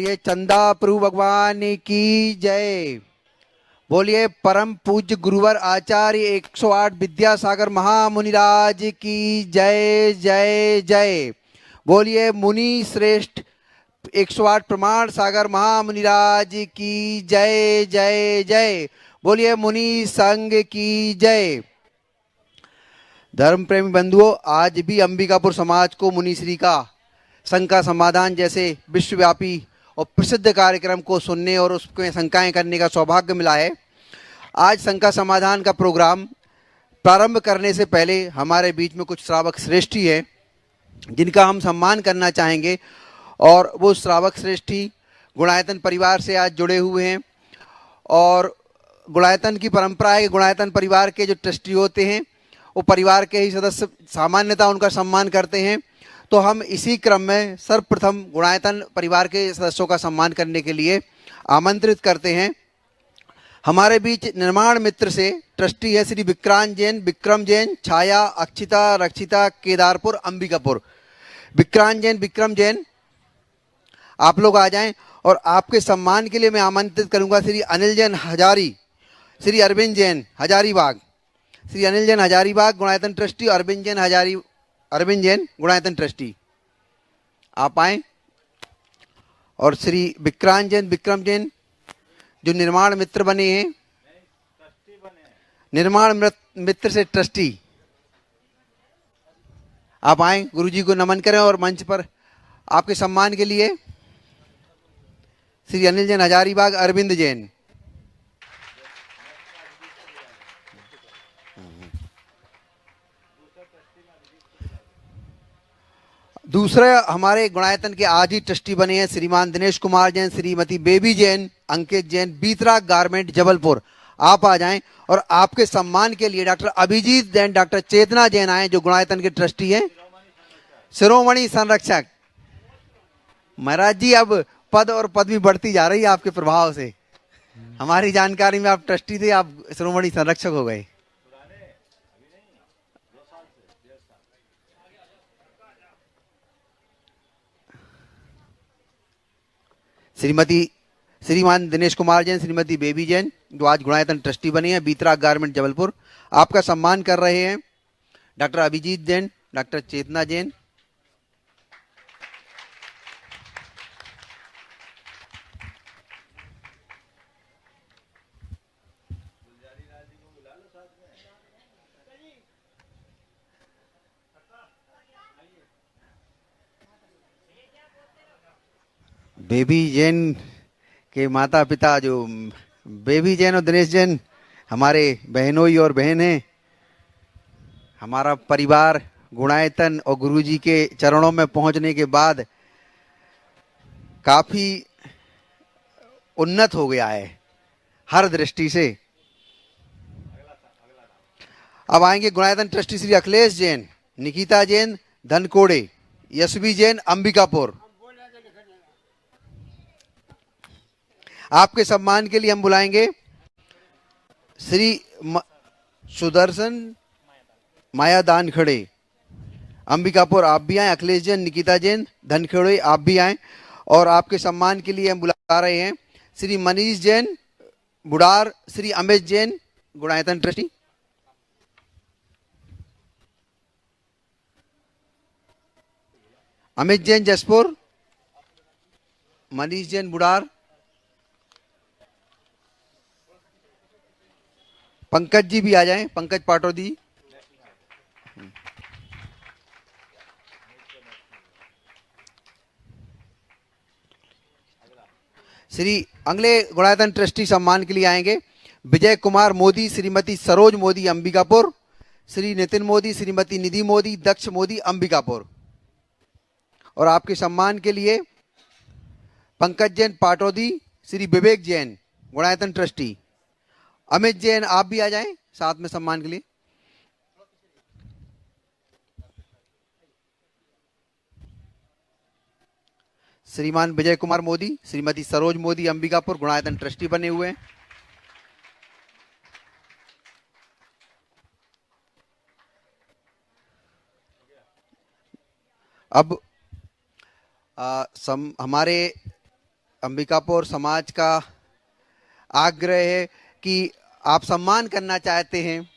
बोलिए चंदा प्रभु भगवान की जय। बोलिए परम पूज्य गुरुवर आचार्य 108 विद्यासागर महामुनिराज की जय जय जय। बोलिए मुनि श्रेष्ठ 108 प्रमाण सागर महामुनिराज की जय जय जय। बोलिए मुनि संघ की जय। धर्म प्रेमी बंधुओं, आज भी अंबिकापुर समाज को मुनिश्री का शंका समाधान जैसे विश्वव्यापी और प्रसिद्ध कार्यक्रम को सुनने और उसमें शंकाएं करने का सौभाग्य मिला है। आज शंका समाधान का प्रोग्राम प्रारंभ करने से पहले हमारे बीच में कुछ श्रावक श्रेष्ठी है जिनका हम सम्मान करना चाहेंगे, और वो श्रावक श्रेष्ठी गुणायतन परिवार से आज जुड़े हुए हैं। और गुणायतन की परंपरा है कि गुणायतन परिवार के जो ट्रस्टी होते हैं वो परिवार के ही सदस्य सामान्यतः उनका सम्मान करते हैं। तो हम इसी क्रम में सर्वप्रथम गुणायतन परिवार के सदस्यों का सम्मान करने के लिए आमंत्रित करते हैं। हमारे बीच निर्माण मित्र से ट्रस्टी है श्री विक्रांत जैन, विक्रम जैन, छाया, अक्षिता, रक्षिता, केदारपुर, अंबिकापुर। विक्रांत जैन, विक्रम जैन, आप लोग आ जाएं। और आपके सम्मान के लिए मैं आमंत्रित करूंगा श्री अनिल जैन हजारी, श्री अरविंद जैन हजारीबाग, श्री अनिल जैन हजारीबाग गुणायतन ट्रस्टी, अरविंद जैन गुणायतन ट्रस्टी, आप आए। और श्री विक्रांत जैन, विक्रम जैन जो निर्माण मित्र बने हैं, निर्माण मित्र से ट्रस्टी, आप आए, गुरुजी को नमन करें। और मंच पर आपके सम्मान के लिए श्री अनिल जैन हजारीबाग, अरविंद जैन। दूसरा हमारे गुणायतन के आज ही ट्रस्टी बने हैं श्रीमान दिनेश कुमार जैन, श्रीमती बेबी जैन, अंकित जैन, बीतरा गारमेंट जबलपुर, आप आ जाएं। और आपके सम्मान के लिए डॉक्टर अभिजीत जैन, डॉक्टर चेतना जैन आए जो गुणायतन के ट्रस्टी हैं, शिरोमणि संरक्षक। महाराज जी अब पद और पदवी बढ़ती जा रही है आपके प्रभाव से। हमारी जानकारी में आप ट्रस्टी थे, आप शिरोमणि संरक्षक हो गए। श्रीमान दिनेश कुमार जैन, श्रीमती बेबी जैन जो आज गुणायतन ट्रस्टी बने हैं, बीतरा गारमेंट जबलपुर, आपका सम्मान कर रहे हैं डॉक्टर अभिजीत जैन, डॉक्टर चेतना जैन। बेबी जैन के माता पिता जो बेबी जैन और दिनेश जैन हमारे बहनोई और बहन हैं। हमारा परिवार गुणायतन और गुरुजी के चरणों में पहुंचने के बाद काफी उन्नत हो गया है हर दृष्टि से। अब आएंगे गुणायतन ट्रस्टी श्री अखिलेश जैन, निकिता जैन धनकोड़े, यशवी जैन अंबिकापुर। आपके सम्मान के लिए हम बुलाएंगे श्री सुदर्शन मायादान खड़े अंबिकापुर, आप भी आए। अखिलेश जैन, निकिता जैन धनखेड़े, आप भी आए। और आपके सम्मान के लिए हम बुला रहे हैं श्री मनीष जैन बुडार, श्री अमित जैन गुणायतन ट्रस्टी। अमित जैन जसपुर, मनीष जैन बुडार, पंकज जी भी आ जाएं, पंकज पाटोदी। श्री अगले गुणायतन ट्रस्टी सम्मान के लिए आएंगे विजय कुमार मोदी, श्रीमती सरोज मोदी अंबिकापुर, श्री नितिन मोदी, श्रीमती निधि मोदी, दक्ष मोदी अंबिकापुर। और आपके सम्मान के लिए पंकज जैन पाटोदी, श्री विवेक जैन गुणायतन ट्रस्टी, अमित जैन आप भी आ जाएं साथ में सम्मान के लिए। श्रीमान विजय कुमार मोदी, श्रीमती सरोज मोदी अंबिकापुर गुणायतन ट्रस्टी बने हुए हैं। अब हमारे अंबिकापुर समाज का आग्रह है कि आप सम्मान करना चाहते हैं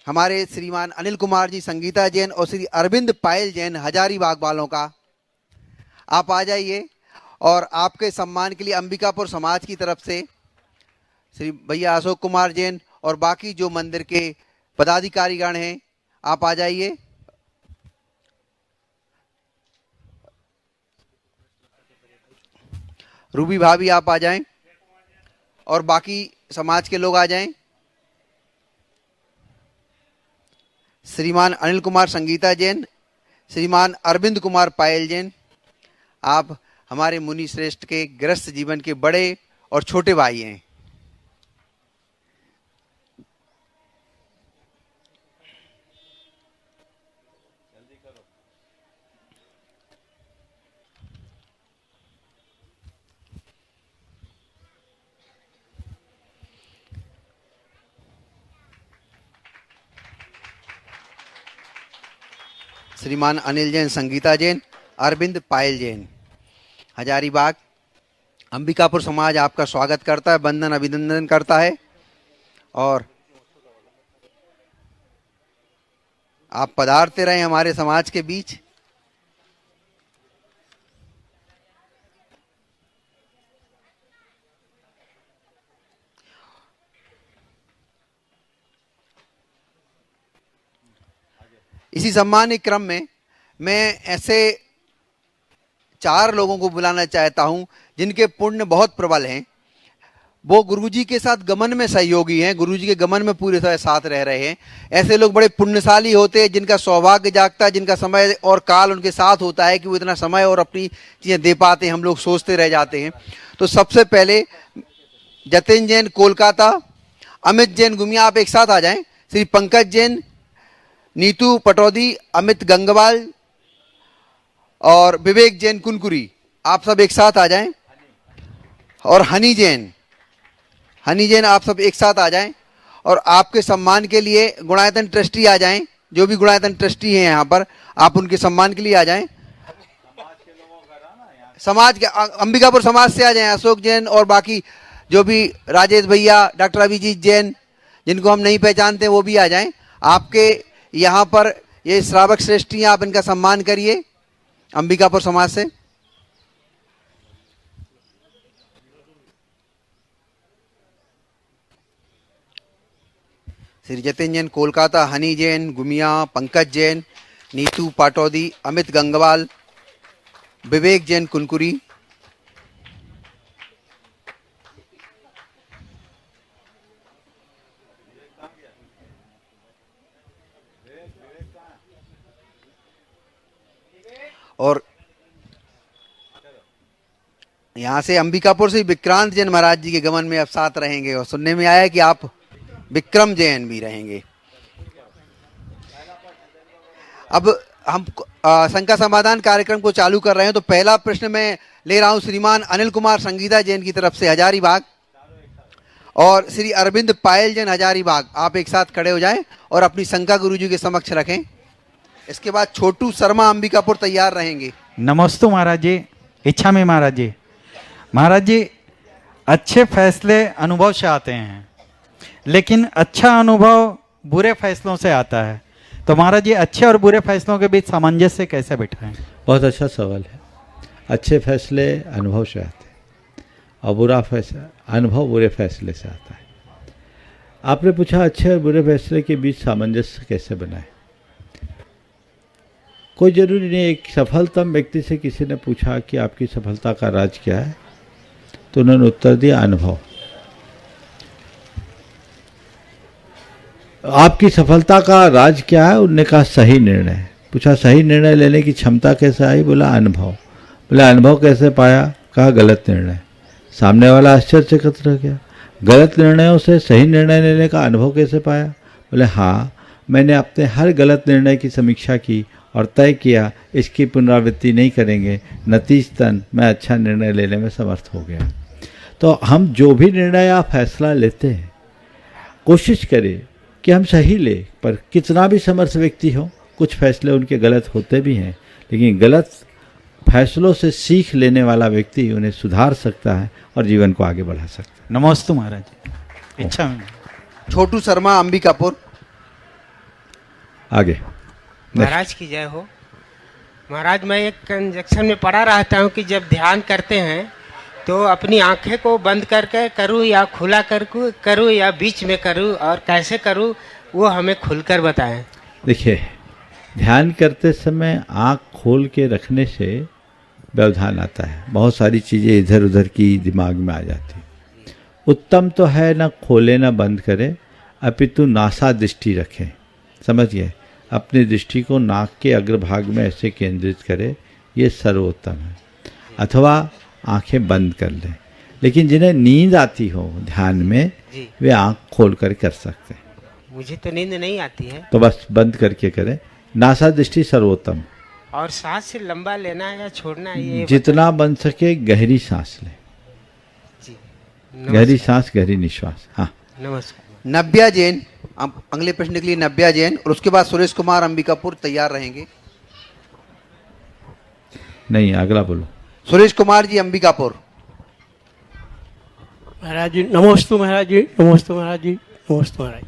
हमारे श्रीमान अनिल कुमार जी संगीता जैन और श्री अरविंद पायल जैन हजारीबाग वालों का। आप आ जाइए और आपके सम्मान के लिए अंबिकापुर समाज की तरफ से श्री भैया अशोक कुमार जैन और बाकी जो मंदिर के पदाधिकारीगण हैं, आप आ जाइए। रूबी भाभी आप आ जाएं और बाकी समाज के लोग आ जाएं। श्रीमान अनिल कुमार संगीता जैन, श्रीमान अरविंद कुमार पायल जैन, आप हमारे मुनि श्रेष्ठ के गृहस्थ जीवन के बड़े और छोटे भाई हैं। श्रीमान अनिल जैन संगीता जैन, अरविंद पायल जैन, हजारीबाग। अंबिकापुर समाज आपका स्वागत करता है, वंदन अभिनंदन करता है और आप पधारते रहे हमारे समाज के बीच। इसी सम्मानित क्रम में मैं ऐसे 4 लोगों को बुलाना चाहता हूं जिनके पुण्य बहुत प्रबल हैं। वो गुरुजी के साथ गमन में सहयोगी हैं, गुरुजी के गमन में पूरे तरह साथ रह रहे हैं। ऐसे लोग बड़े पुण्यशाली होते हैं जिनका सौभाग्य जागता है, जिनका समय और काल उनके साथ होता है कि वो इतना समय और अपनी चीज़ें दे पाते हैं, हम लोग सोचते रह जाते हैं। तो सबसे पहले जतिन जैन कोलकाता, अमित जैन गुमिया, आप एक साथ आ जाएं। श्री पंकज जैन, नीतू पटौदी, अमित गंगवाल और विवेक जैन कुनकुरी, आप सब एक साथ आ जाएं। और हनी जैन आप सब एक साथ आ जाएं। और आपके सम्मान के लिए गुणायतन ट्रस्टी आ जाएं, जो भी गुणायतन ट्रस्टी हैं यहाँ पर, आप उनके सम्मान के लिए आ जाएं। समाज के अंबिकापुर समाज से आ जाएं, अशोक जैन और बाकी जो भी राजेश भैया, डॉक्टर अभिजीत जैन, जिनको हम नहीं पहचानते वो भी आ जाएं। आपके यहाँ पर ये श्रावक श्रेष्ठी हैं, आप इनका सम्मान करिए अंबिकापुर समाज से। श्री जतिन जैन कोलकाता, हनी जैन गुमिया, पंकज जैन, नीतू पाटौदी, अमित गंगवाल, विवेक जैन कुनकुरी। और यहाँ से अंबिकापुर से विक्रांत जैन महाराज जी के गमन में अब साथ रहेंगे और सुनने में आया है कि आप विक्रम जैन भी रहेंगे। अब हम शंका समाधान कार्यक्रम को चालू कर रहे हैं। तो पहला प्रश्न मैं ले रहा हूं श्रीमान अनिल कुमार संगीता जैन की तरफ से हजारीबाग और श्री अरविंद पायल जैन हजारीबाग, आप एक साथ खड़े हो जाएं और अपनी शंका गुरुजी के समक्ष रखें। इसके बाद छोटू शर्मा अंबिकापुर तैयार रहेंगे। नमस्ते महाराज जी, इच्छा में महाराज जी। महाराज जी, अच्छे फैसले अनुभव से आते हैं, लेकिन अच्छा अनुभव बुरे फैसलों से आता है। तो महाराज जी, अच्छे और बुरे फैसलों के बीच सामंजस्य कैसे बिठाएं? बहुत अच्छा सवाल है। अच्छे फैसले अनुभव से आते हैं और बुरा फैसला अनुभव बुरे फैसले से आता है। आपने पूछा अच्छे और बुरे फैसले के बीच सामंजस्य कैसे बनाएं। कोई ज़रूरी नहीं। एक सफलतम व्यक्ति से किसी ने पूछा कि आपकी सफलता का राज क्या है, तो उन्होंने उत्तर दिया अनुभव। आपकी सफलता का राज क्या है? उन्होंने कहा सही निर्णय। पूछा सही निर्णय लेने की क्षमता कैसे आई? बोला अनुभव। बोला अनुभव कैसे पाया? कहा गलत निर्णय। सामने वाला आश्चर्यचकित रह गया, गलत निर्णयों से सही निर्णय लेने का अनुभव कैसे पाया? बोले हाँ, मैंने अपने हर गलत निर्णय की समीक्षा की और तय किया इसकी पुनरावृत्ति नहीं करेंगे, नतीजतन मैं अच्छा निर्णय लेने में समर्थ हो गया। तो हम जो भी निर्णय या फैसला लेते हैं, कोशिश करें कि हम सही ले। पर कितना भी समर्थ व्यक्ति हो, कुछ फैसले उनके गलत होते भी हैं, लेकिन गलत फैसलों से सीख लेने वाला व्यक्ति उन्हें सुधार सकता है और जीवन को आगे बढ़ा सकता है। नमोस्तु महाराज जी। इच्छा में छोटू शर्मा अंबिकापुर। आगे महाराज की जय हो। महाराज, मैं एक कंजक्शन में पढ़ा रहता हूँ कि जब ध्यान करते हैं तो अपनी आंखें को बंद करके करूँ या खुला कर करूँ या बीच में करूँ और कैसे करूँ वो हमें खुलकर बताएं। देखिए, ध्यान करते समय आँख खोल के रखने से व्यवधान आता है, बहुत सारी चीज़ें इधर उधर की दिमाग में आ जाती। उत्तम तो है ना खोले ना बंद करें, अपितु नासा दृष्टि रखें। समझ गए? अपनी दृष्टि को नाक के अग्रभाग में ऐसे केंद्रित करें, ये सर्वोत्तम है। अथवा आंखें बंद कर लें। लेकिन जिन्हें नींद आती हो ध्यान में, जी। वे आंख खोल कर कर सकते हैं। मुझे तो नींद नहीं आती है। तो बस बंद करके करें। नासा दृष्टि सर्वोत्तम। और सांस से लंबा लेना है या छोड़ना है ये जितना बन सके गहरी सांस लें। जी। गहरी सांस, गहरी निश्वास। हाँ, नमस्कार। नव्या जैन, अब अगले प्रश्न के लिए नव्या जैन और उसके बाद सुरेश कुमार अंबिकापुर तैयार रहेंगे। नहीं, अगला बोलो। सुरेश कुमार जी अंबिकापुर। महाराज जी नमोस्तु महाराज जी, नमोस्तु महाराज जी, नमोस्तु महाराज।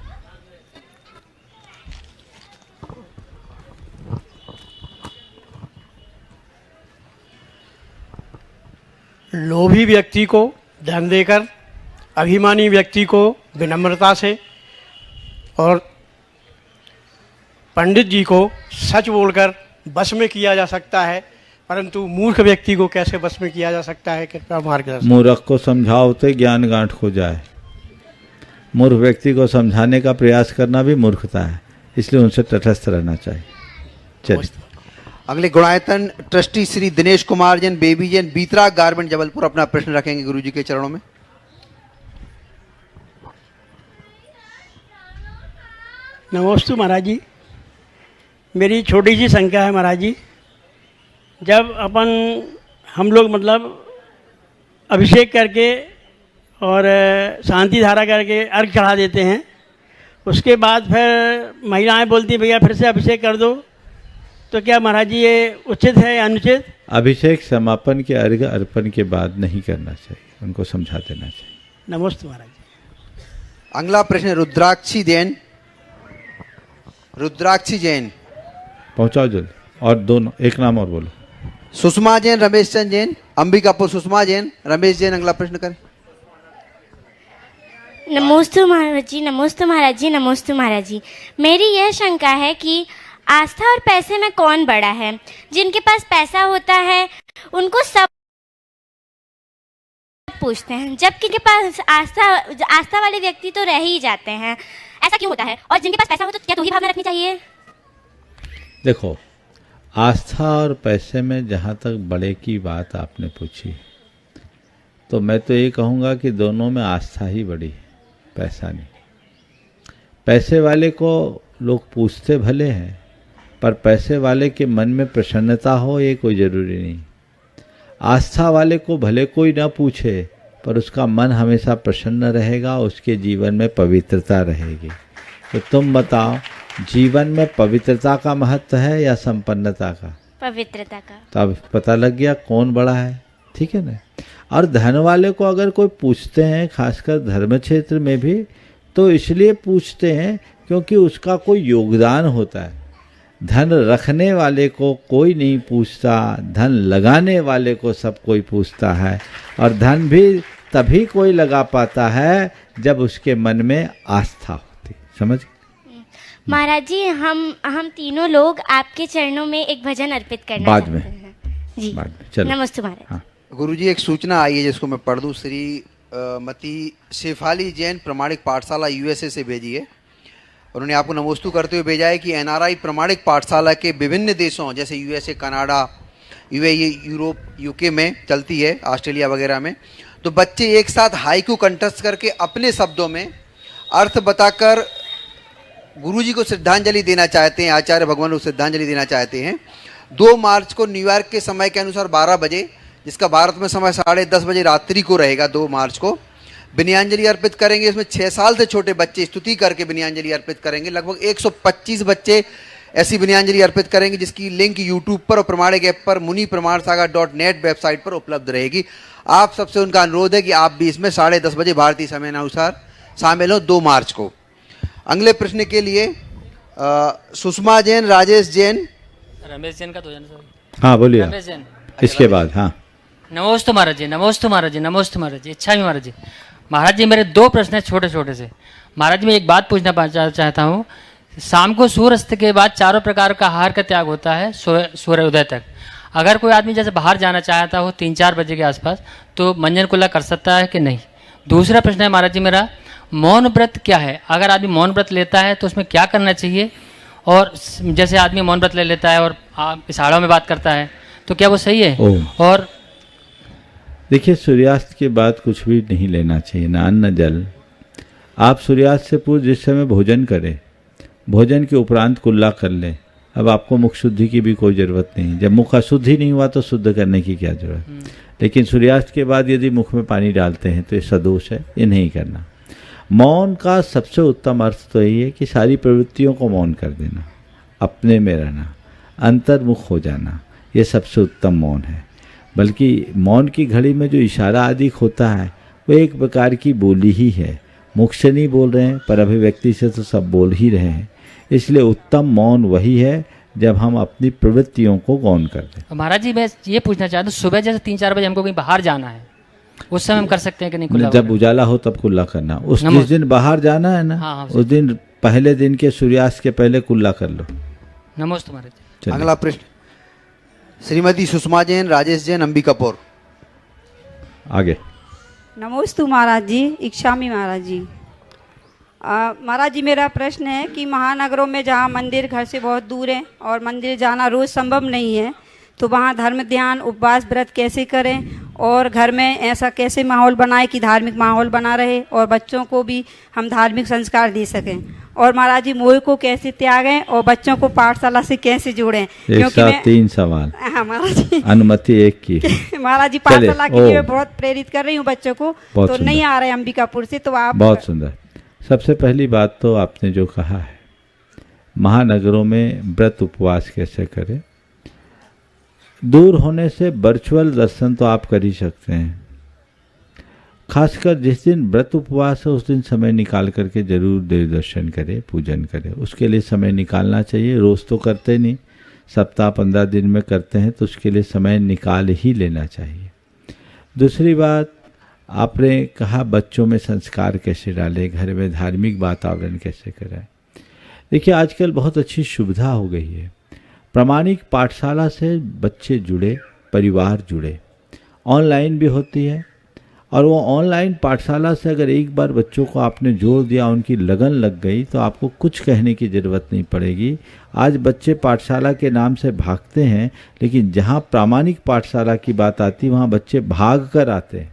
लोभी व्यक्ति को धन देकर अभिमानी व्यक्ति को विनम्रता से और पंडित जी को सच बोलकर वश में किया जा सकता है, परंतु मूर्ख व्यक्ति को कैसे वश में किया जा सकता है, कृपया मार्गदर्शन। मूर्ख को समझाओ तो ज्ञान गांठ खो जाए। मूर्ख व्यक्ति को समझाने का प्रयास करना भी मूर्खता है, इसलिए उनसे तटस्थ रहना चाहिए। चलिए अगले गुणायतन ट्रस्टी श्री दिनेश कुमार जैन बेबी जैन बीतरा गारमेंट जबलपुर अपना प्रश्न रखेंगे गुरुजी के चरणों में। नमोस्तु महाराज जी। मेरी छोटी सी शंका है महाराज जी। जब हम लोग मतलब अभिषेक करके और शांति धारा करके अर्घ चढ़ा देते हैं, उसके बाद फिर महिलाएं बोलती हैं भैया फिर से अभिषेक कर दो, तो क्या महाराज जी ये उचित है या अनुचित? अभिषेक समापन के अर्घ अर्पण के बाद नहीं करना चाहिए, उनको समझा देना चाहिए। नमस्ते महाराज जी। अगला प्रश्न रुद्राक्षी जैन। रुद्राक्षी जैन। पहुंचाओ जल्दी। और दोनों एक नाम और बोलो। सुषमा जैन रमेश चंद जैन अंबिकापुर। सुषमा जैन रमेश जैन अगला प्रश्न करें। नमोस्तु महाराज जी, नमोस्तु महाराज जी, नमोस्तु महाराज जी। मेरी यह शंका है कि आस्था और पैसे में कौन बड़ा है? जिनके पास पैसा होता है उनको सब पूछते हैं, जबकि जिनके पास आस्था वाले व्यक्ति तो रह ही जाते हैं। ऐसा क्यों होता है? और जिनके पास पैसा हो तो क्या तू ही भावना रखनी चाहिए? देखो, आस्था और पैसे में जहाँ तक बड़े की बात आपने पूछी, तो मैं तो ये कहूँगा कि दोनों में आस्था ही बड़ी है, पैसा नहीं। पैसे वाले को लोग पूछते भले हैं, पर पैसे वाले के मन में प्रसन्नता हो ये कोई ज़रूरी नहीं। आस्था वाले को भले कोई ना पूछे, पर उसका मन हमेशा प्रसन्न रहेगा, उसके जीवन में पवित्रता रहेगी। तो तुम बताओ, जीवन में पवित्रता का महत्व है या संपन्नता का? पवित्रता का। तो अब पता लग गया कौन बड़ा है, ठीक है ना। और धन वाले को अगर कोई पूछते हैं, खासकर धर्म क्षेत्र में भी, तो इसलिए पूछते हैं क्योंकि उसका कोई योगदान होता है। धन रखने वाले को कोई नहीं पूछता, धन लगाने वाले को सब कोई पूछता है। और धन भी तभी कोई लगा पाता है जब उसके मन में आस्था होती। समझ? महाराज जी, हम तीनों लोग आपके चरणों में एक भजन अर्पित करना बाद चाहते में। हैं। जी बाद में, चलो। नमस्ते महाराज। हाँ। गुरुजी एक सूचना आई है जिसको मैं पढ़ दूं। श्री मती शेफाली जैन प्रमाणिक पाठशाला यूएसए से भेजी है। उन्होंने आपको नमोस्तु करते हुए भेजा है कि एनआरआई प्रमाणिक पाठशाला के विभिन्न देशों जैसे USA, Canada, UAE, Europe, UK में चलती है, ऑस्ट्रेलिया वगैरह में। तो बच्चे एक साथ हाइकू कंठस्थ करके अपने शब्दों में अर्थ बताकर गुरुजी को श्रद्धांजलि देना चाहते हैं, आचार्य भगवान को श्रद्धांजलि देना चाहते हैं। 2 मार्च को न्यूयॉर्क के समय के अनुसार 12 बजे, जिसका भारत में समय 10:30 बजे रात्रि को रहेगा, 2 मार्च को विनयांजलि अर्पित करेंगे। इसमें 6 साल से छोटे बच्चे स्तुति करके विनयांजलि अर्पित करेंगे। लगभग 125 बच्चे ऐसी विनयांजलि अर्पित करेंगे जिसकी लिंक यूट्यूब पर और प्रमाणिक ऐप पर munipramanasagar.net वेबसाइट पर उपलब्ध रहेगी। आप सबसे उनका अनुरोध है कि आप भी इसमें 10:30 बजे भारतीय समय अनुसार शामिल हो 2 मार्च को। अगले प्रश्न के लिए सुषमा जैन, राजेश जैन, रमेश जैन का तो है ना सर। हाँ बोलिए, रमेश जैन। इसके बाद हाँ। नमोस्तु महाराज जी, नमोस्तु महाराज जी, नमोस्तु महाराज जी, इच्छा भी महाराज जी। महाराज जी मेरे 2 प्रश्न हैं छोटे छोटे से। महाराज जी मैं एक बात पूछना चाहता हूँ, शाम को सूर्यास्त के बाद चारों प्रकार का आहार का त्याग होता है सूर्य उदय तक। अगर कोई आदमी जैसे बाहर जाना चाहता हो 3-4 बजे के आसपास, तो मंजन कुल्ला कर सकता है कि नहीं? दूसरा प्रश्न है महाराज जी मेरा, मौन व्रत क्या है? अगर आदमी मौन व्रत लेता है तो उसमें क्या करना चाहिए? और जैसे आदमी मौन व्रत ले लेता है और इशारों में बात करता है तो क्या वो सही है? और देखिए, सूर्यास्त के बाद कुछ भी नहीं लेना चाहिए, ना अन्न जल। आप सूर्यास्त से पूर्व जिस समय भोजन करें, भोजन के उपरांत कुल्ला कर लें। अब आपको मुख शुद्धि की भी कोई ज़रूरत नहीं। जब मुख अशुद्धि नहीं हुआ तो शुद्ध करने की क्या ज़रूरत। लेकिन सूर्यास्त के बाद यदि मुख में पानी डालते हैं तो ये सदोष है, ये नहीं करना। मौन का सबसे उत्तम अर्थ तो यही है कि सारी प्रवृत्तियों को मौन कर देना, अपने में रहना, अंतर्मुख हो जाना, ये सबसे उत्तम मौन है। बल्कि मौन की घड़ी में जो इशारा आदि होता है वो एक प्रकार की बोली ही है। मुख से नहीं बोल रहे हैं पर अभिव्यक्ति से तो सब बोल ही रहे हैं। इसलिए उत्तम मौन वही है जब हम अपनी प्रवृत्तियों को गौण कर दें। महाराज जी मैं ये पूछना चाहता हूँ, सुबह जैसे 3-4 बजे हमको कहीं बाहर जाना है, उस समय हम कर सकते हैं कि नहीं कुल्ला? जब उजाला हो तब कुल्ला करना। उस जिस दिन बाहर जाना है ना, हाँ, उस दिन पहले दिन के सूर्यास्त के पहले कुल्ला कर लो। नमस्ते महाराज जी। अगला प्रश्न श्रीमती सुषमा जैन, राजेश जैन, अंबिकापुर। आगे। नमोस्तु महाराज जी, इच्छामी महाराज जी। महाराज जी मेरा प्रश्न है कि महानगरों में जहाँ मंदिर घर से बहुत दूर है और मंदिर जाना रोज़ संभव नहीं है, तो वहाँ धर्म, ध्यान, उपवास, व्रत कैसे करें और घर में ऐसा कैसे माहौल बनाए कि धार्मिक माहौल बना रहे और बच्चों को भी हम धार्मिक संस्कार दे सकें? और महाराज जी मोह को कैसे त्यागें और बच्चों को पाठशाला से कैसे जोड़ें? क्योंकि मैं 3 सवाल। हाँ महाराज जी, अनुमति 1 की। महाराज जी पाठशाला के लिए बहुत प्रेरित कर रही हूँ बच्चों को, तो नहीं आ रहे अंबिकापुर से, तो आप। बहुत सुंदर। सबसे पहली बात तो आपने जो कहा है, महानगरों में व्रत उपवास कैसे करें। दूर होने से वर्चुअल दर्शन तो आप कर ही सकते हैं। खासकर जिस दिन व्रत उपवास है उस दिन समय निकाल करके जरूर देव दर्शन करें, पूजन करें। उसके लिए समय निकालना चाहिए। रोज़ तो करते नहीं, सप्ताह 15 दिन में करते हैं, तो उसके लिए समय निकाल ही लेना चाहिए। दूसरी बात, आपने कहा बच्चों में संस्कार कैसे डालें, घर में धार्मिक वातावरण कैसे कराएं। देखिए आजकल बहुत अच्छी सुविधा हो गई है। प्रामाणिक पाठशाला से बच्चे जुड़े, परिवार जुड़े, ऑनलाइन भी होती है। और वो ऑनलाइन पाठशाला से अगर एक बार बच्चों को आपने जोड़ दिया, उनकी लगन लग गई, तो आपको कुछ कहने की ज़रूरत नहीं पड़ेगी। आज बच्चे पाठशाला के नाम से भागते हैं, लेकिन जहाँ प्रामाणिक पाठशाला की बात आती वहाँ बच्चे भाग कर आते हैं।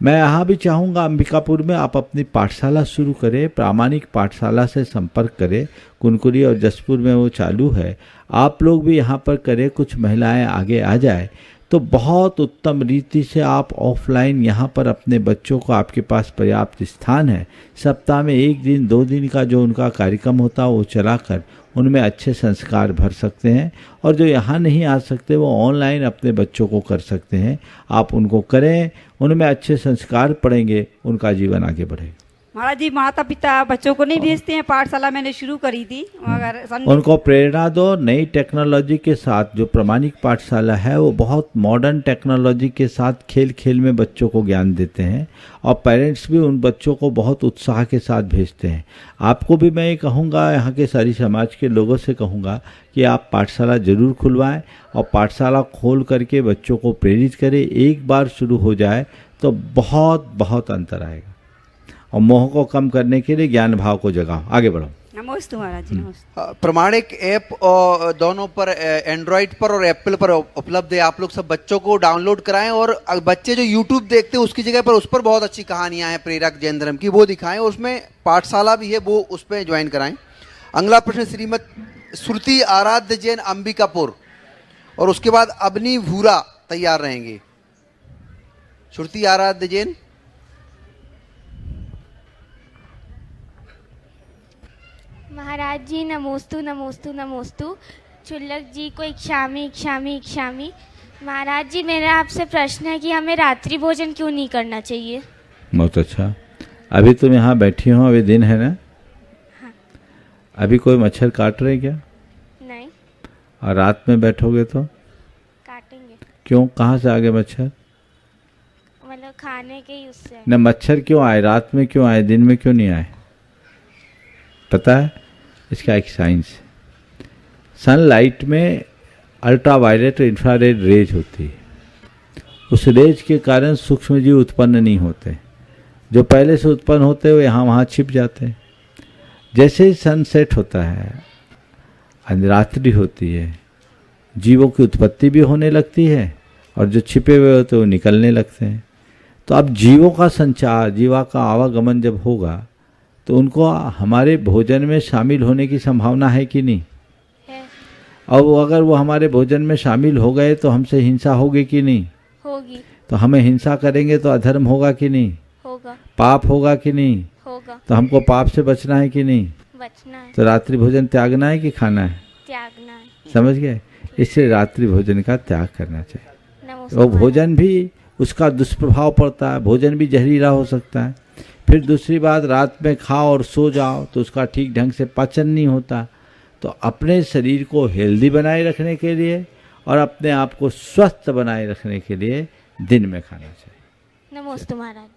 मैं यहाँ भी चाहूँगा अंबिकापुर में आप अपनी पाठशाला शुरू करें, प्रामाणिक पाठशाला से संपर्क करें। कुनकुरी और जसपुर में वो चालू है, आप लोग भी यहाँ पर करें। कुछ महिलाएं आगे आ जाए तो बहुत उत्तम रीति से आप ऑफलाइन यहाँ पर अपने बच्चों को, आपके पास पर्याप्त स्थान है, सप्ताह में 1 दिन 2 दिन का जो उनका कार्यक्रम होता है वो चलाकर उनमें अच्छे संस्कार भर सकते हैं। और जो यहाँ नहीं आ सकते वो ऑनलाइन अपने बच्चों को कर सकते हैं। आप उनको करें, उनमें अच्छे संस्कार पड़ेंगे, उनका जीवन आगे बढ़ेगा। महाराज जी माता पिता बच्चों को नहीं भेजते हैं पाठशाला, मैंने शुरू करी थी, मगर उनको प्रेरणा दो। नई टेक्नोलॉजी के साथ जो प्रामाणिक पाठशाला है वो बहुत मॉडर्न टेक्नोलॉजी के साथ खेल खेल में बच्चों को ज्ञान देते हैं और पेरेंट्स भी उन बच्चों को बहुत उत्साह के साथ भेजते हैं। आपको भी मैं ये कहूँगा, यहाँ के सारी समाज के लोगों से कहूँगा कि आप पाठशाला जरूर खुलवाएं और पाठशाला खोल करके बच्चों को प्रेरित करें। एक बार शुरू हो जाए तो बहुत बहुत अंतर आएगा। और मोह को कम करने के लिए ज्ञान भाव को जगाओ, आगे बढ़ो। नमस्ते महाराज जी, नमस्ते। प्रमाणिक ऐप और दोनों पर, एंड्रॉइड पर और एप्पल पर उपलब्ध है। आप लोग सब बच्चों को डाउनलोड कराएं और बच्चे जो यूट्यूब देखते हैं उसकी जगह पर उस पर बहुत अच्छी कहानियां हैं प्रेरक जैन धर्म की, वो दिखाएं। और उसमें पाठशाला भी है, वो उस पर ज्वाइन कराएं। अगला प्रश्न श्रीमती श्रुति आराध्य जैन, अंबिकापुर, और उसके बाद अबनी भूरा तैयार रहेंगे। श्रुति आराध्य जैन। महाराज जी नमोस्तु नमोस्तु नमोस्तु। चुल्लक जी को इक्षामी इक्षामी इक्षामी। महाराज जी मेरा आपसे प्रश्न है कि हमें रात्रि भोजन क्यों नहीं करना चाहिए? बहुत अच्छा। अभी तुम यहाँ बैठी हो, अभी दिन है ना? हाँ। अभी कोई मच्छर काट रहे क्या? नहीं। और रात में बैठोगे तो काटेंगे। क्यों? कहाँ से आ गए मच्छर? मतलब खाने के ही उससे। न मच्छर क्यों आए? रात में क्यों आए, दिन में क्यों नहीं आए? पता है? इसका एक साइंस है। सनलाइट में अल्ट्रावायलेट और इंफ्रारेड रेज होती है। उस रेज के कारण सूक्ष्म जीव उत्पन्न नहीं होते। जो पहले से उत्पन्न होते हैं वो यहाँ वहाँ छिप जाते हैं। जैसे ही सनसेट होता है, रात्रि होती है, जीवों की उत्पत्ति भी होने लगती है और जो छिपे हुए होते हैं वो निकलने लगते हैं। तो अब जीवों का संचार, जीवा का आवागमन जब होगा तो उनको हमारे भोजन में शामिल होने की संभावना है कि नहीं है। और अगर वो हमारे भोजन में शामिल हो गए तो हमसे हिंसा होगी कि नहीं होगी। तो हमें हिंसा करेंगे तो अधर्म होगा कि नहीं होगा। पाप होगा कि नहीं होगा। तो हमको पाप से बचना है कि नहीं बचना है। तो रात्रि भोजन त्यागना है कि खाना है? त्यागना है। समझ गए? इसलिए रात्रि भोजन का त्याग करना चाहिए। नमस्ते। और भोजन भी उसका दुष्प्रभाव पड़ता है, भोजन भी जहरीला हो सकता है। फिर दूसरी बात, रात में खाओ और सो जाओ तो उसका ठीक ढंग से पाचन नहीं होता। तो अपने शरीर को हेल्दी बनाए रखने के लिए और अपने आप को स्वस्थ बनाए रखने के लिए दिन में खाना चाहिए। नमस्ते महाराज।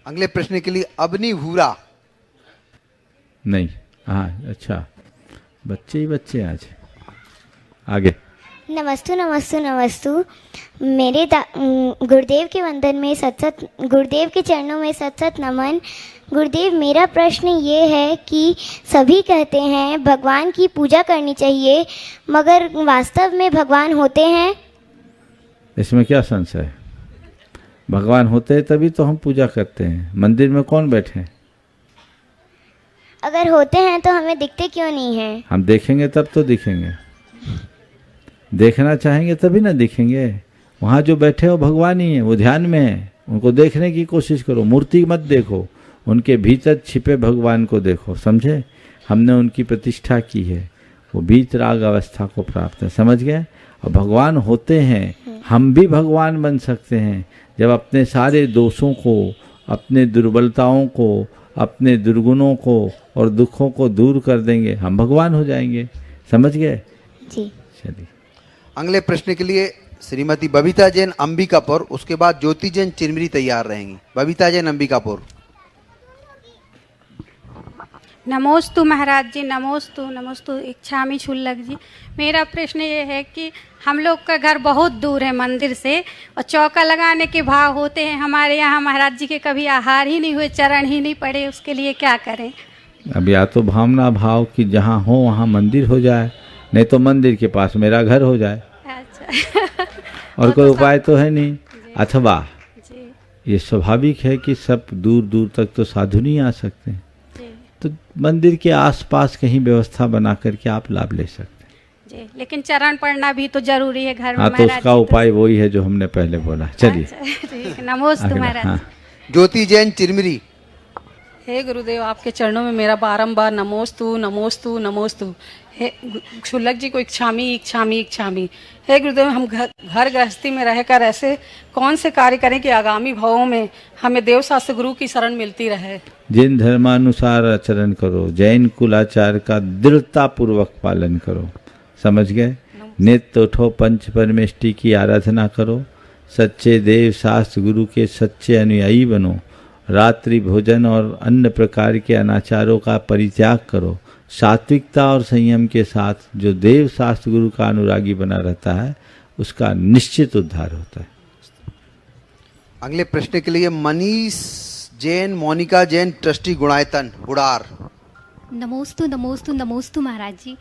अगले प्रश्न के लिए अबनी भूरा। नहीं, हाँ अच्छा, बच्चे ही बच्चे आज। आगे। नमस्तु नमस्तु नमस्तु। मेरे गुरुदेव के वंदन में सत गुरुदेव के चरणों में सत नमन। गुरुदेव, मेरा प्रश्न ये है कि सभी कहते हैं भगवान की पूजा करनी चाहिए, मगर वास्तव में भगवान होते हैं? इसमें क्या संशय है? भगवान होते हैं तभी तो हम पूजा करते हैं। मंदिर में कौन बैठे हैं? अगर होते हैं तो हमें दिखते क्यों नहीं हैं? हम देखेंगे तब तो दिखेंगे। देखना चाहेंगे तभी ना दिखेंगे। वहाँ जो बैठे हो भगवान ही है, वो ध्यान में है, उनको देखने की कोशिश करो। मूर्ति मत देखो, उनके भीतर छिपे भगवान को देखो। समझे? हमने उनकी प्रतिष्ठा की है, वो बीतराग अवस्था को प्राप्त है। समझ गए? और भगवान होते हैं, हम भी भगवान बन सकते हैं जब अपने सारे दोषों को, अपने दुर्बलताओं को, अपने दुर्गुणों को और दुखों को दूर कर देंगे, हम भगवान हो जाएंगे। समझ गए? जी। चलिए अगले प्रश्न के लिए श्रीमती बबीता जैन अंबिकापुर, उसके बाद ज्योति जैन चिरमिरी तैयार रहेंगी। बबीता जैन अंबिकापुर। नमोस्तु महाराज जी, नमोस्तु नमोस्तु। इच्छामी छुल्लक जी, मेरा प्रश्न ये है कि हम लोग का घर बहुत दूर है मंदिर से और चौका लगाने के भाव होते हैं हमारे यहाँ। महाराज जी के कभी आहार ही नहीं हुए, चरण ही नहीं पड़े, उसके लिए क्या करें? अब या तो भावना भाव कि जहाँ हो वहाँ मंदिर हो जाए, नहीं तो मंदिर के पास मेरा घर हो जाए। अच्छा। और कोई उपाय तो है नहीं। अथवा जी ये स्वाभाविक है कि सब दूर दूर तक तो साधु नहीं आ सकते, जी तो मंदिर के आसपास कहीं व्यवस्था बना करके आप लाभ ले सकते हैं। जी, लेकिन चरण पढ़ना भी तो जरूरी है घर में। हाँ, तो महाराज उसका जी उपाय वही है जो हमने पहले बोला। चलिए अच्छा, ठीक। नमोस्तु अगला, महाराज। हाँ। ज्योति जैन चिरमिरी। हे गुरुदेव, आपके चरणों में मेरा बारंबार नमोस्तु नमोस्तु नमोस्तु। हे क्षुल्लक जी को इच्छामी इच्छामी इच्छामी। हे गुरुदेव, हम घर गृहस्थी में रहकर ऐसे कौन से कार्य करें कि आगामी भावों में हमें देव शास्त्र गुरु की शरण मिलती रहे? जिन धर्मानुसार आचरण करो, जैन कुलाचार का दृढ़ता पूर्वक पालन करो। समझ गए? नित्य उठो, पंच परमेष्टि की आराधना करो, सच्चे देव शास्त्र गुरु के सच्चे अनुयायी बनो, रात्रि भोजन और अन्य प्रकार के अनाचारों का परित्याग करो। सात्विकता और संयम के साथ जो देव शास्त्र गुरु का अनुरागी बना रहता है उसका निश्चित उद्धार होता है। अगले प्रश्न के लिए मनीष जैन, मोनिका जैन, ट्रस्टी गुणायतन बुढ़ार। नमोस्तु नमोस्तु नमोस्तु महाराज जी।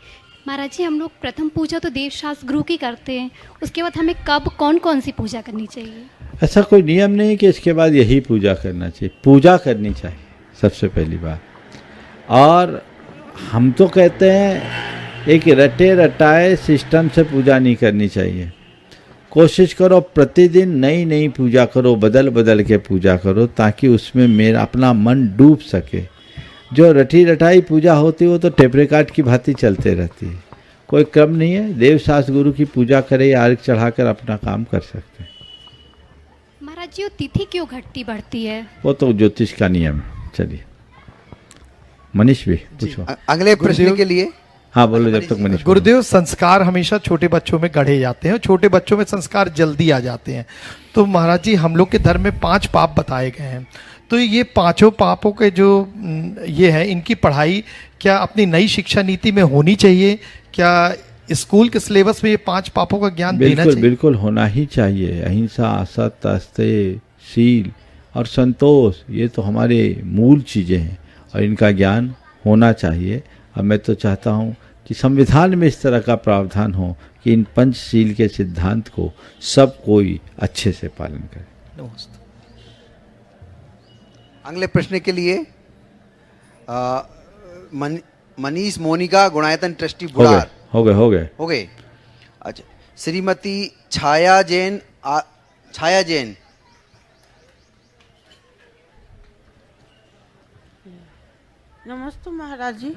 महाराज जी, हम लोग प्रथम पूजा तो देव शास्त्र गुरु की करते हैं, उसके बाद हमें कब कौन कौन सी पूजा करनी चाहिए? ऐसा कोई नियम नहीं कि इसके बाद यही पूजा करना चाहिए। पूजा करनी चाहिए सबसे पहली बात। और हम तो कहते हैं एक रटे रटाए सिस्टम से पूजा नहीं करनी चाहिए। कोशिश करो प्रतिदिन नई नई पूजा करो, बदल बदल के पूजा करो, ताकि उसमें मेरा अपना मन डूब सके। जो रटी रटाई पूजा होती है वो तो टेप रिकॉर्ड की भांति चलते रहती है, कोई क्रम नहीं है। देव शास्त्र गुरु की पूजा करे, अर्घ चढ़ाकर अपना काम कर सकते हैं। महाराज जी वो तिथि क्यों घटती बढ़ती है? वो तो ज्योतिष का नियम है। चलिए मनीष भी पूछो। अगले प्रश्न के लिए हाँ बोलो, जब तक मनीष। गुरुदेव, संस्कार हमेशा छोटे बच्चों में गढ़े जाते हैं, छोटे बच्चों में संस्कार जल्दी आ जाते हैं। तो महाराज जी हम लोग के धर्म में 5 पाप बताए गए हैं, तो ये 5 पापों के जो ये है, इनकी पढ़ाई क्या अपनी नई शिक्षा नीति में होनी चाहिए? क्या स्कूल के सिलेबस में ये 5 पापों का ज्ञान देना चाहिए? बिल्कुल होना ही चाहिए। अहिंसा, असत्य, अस्तेय, शील और संतोष, ये तो हमारे मूल चीज़ें हैं और इनका ज्ञान होना चाहिए। और मैं तो चाहता हूँ कि संविधान में इस तरह का प्रावधान हो कि इन पंचशील के सिद्धांत को सब कोई अच्छे से पालन करे। अगले प्रश्न के लिए मनीष मोनिका, गुणायतन ट्रस्टी बुढ़ार। हो गए। अच्छा, श्रीमती छाया जैन, छाया जैन। नमस्ते महाराज जी,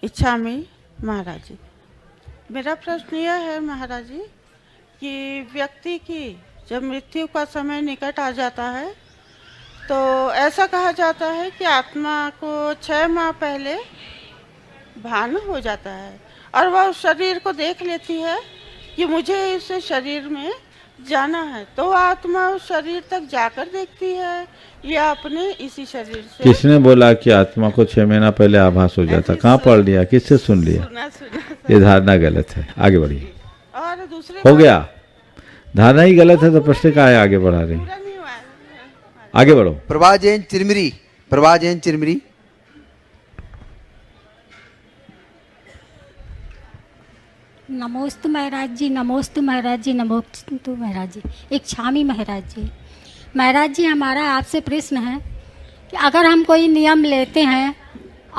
इच्छा में महाराज जी। मेरा प्रश्न यह है महाराज जी कि व्यक्ति की जब मृत्यु का समय निकट आ जाता है तो ऐसा कहा जाता है कि आत्मा को 6 माह पहले भान हो जाता है और वह उस शरीर को देख लेती है कि मुझे इस शरीर में जाना है, तो आत्मा उस शरीर तक जाकर देखती है या अपने इसी शरीर से। किसने बोला कि आत्मा को 6 महीना पहले आभास हो जाता? कहाँ पढ़ लिया, किससे सुन लिया? ये धारणा गलत है, आगे बढ़िए। और दूसरे हो गया, धारणा ही गलत है तो प्रश्न का है आगे बढ़ा रही? आगे बढ़ो। प्रभा जैन चिरमिरी। नमोस्तु महाराज जी, नमोस्तु महाराज जी, नमोस्तु महाराज जी। इच्छामी महाराज जी। महाराज जी, हमारा आपसे प्रश्न है कि अगर हम कोई नियम लेते हैं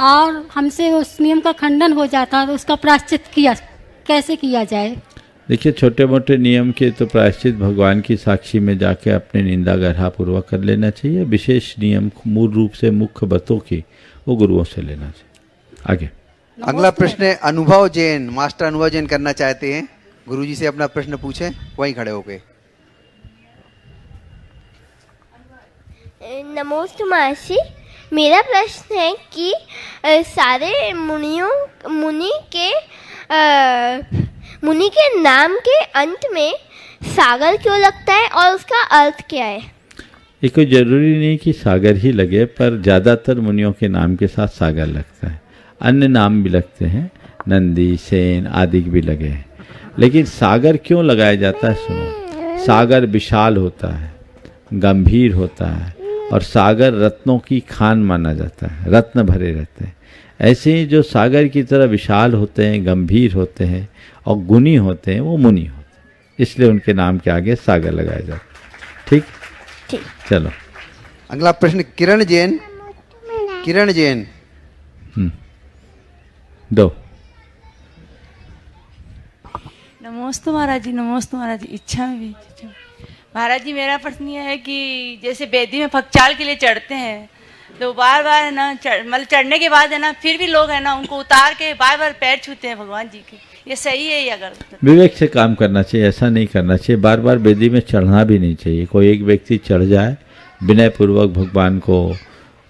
और हमसे उस नियम का खंडन हो जाता है तो उसका प्रायश्चित कैसे किया जाए? देखिए, छोटे मोटे नियम के तो प्रायश्चित भगवान की साक्षी में जाके अपने निंदा गढ़ापूर्वक कर लेना चाहिए। विशेष नियम मूल रूप से मुख्य बातों की वो गुरुओं से लेना चाहिए। आगे अगला प्रश्न है अनुभव जैन, मास्टर अनुभव जैन करना चाहते हैं, गुरुजी से अपना प्रश्न पूछें, वहीं खड़े होके। नमोस्तु महर्षि, मेरा प्रश्न है कि सारे मुनि के नाम के अंत में सागर क्यों लगता है और उसका अर्थ क्या है? ये कोई जरूरी नहीं कि सागर ही लगे, पर ज़्यादातर मुनियों के नाम के साथ सागर लगता है। अन्य नाम भी लगते हैं, नंदी, सेन आदि भी लगे हैं, लेकिन सागर क्यों लगाया जाता है सुनो। सागर विशाल होता है, गंभीर होता है और सागर रत्नों की खान माना जाता है, रत्न भरे रहते हैं। ऐसे ही जो सागर की तरह विशाल होते हैं, गंभीर होते हैं और गुणी होते हैं, वो मुनि होते हैं, इसलिए उनके नाम के आगे सागर लगाया जाता है। ठीक, चलो अगला प्रश्न किरण जैन। दो। नमोस्तु महाराज जी, नमोस्तु महाराज जी। इच्छा में भी महाराज जी, मेरा प्रश्न यह है कि जैसे बेदी में फकचाल के लिए चढ़ते हैं तो बार बार है ना, मतलब चढ़ने के बाद है ना, फिर भी लोग है ना उनको उतार के बार बार पैर छूते हैं भगवान जी के, ये सही है या गलत? विवेक से काम करना चाहिए, ऐसा नहीं करना चाहिए। बार बार बेदी में चढ़ना भी नहीं चाहिए। कोई एक व्यक्ति चढ़ जाए, विनय पूर्वक भगवान को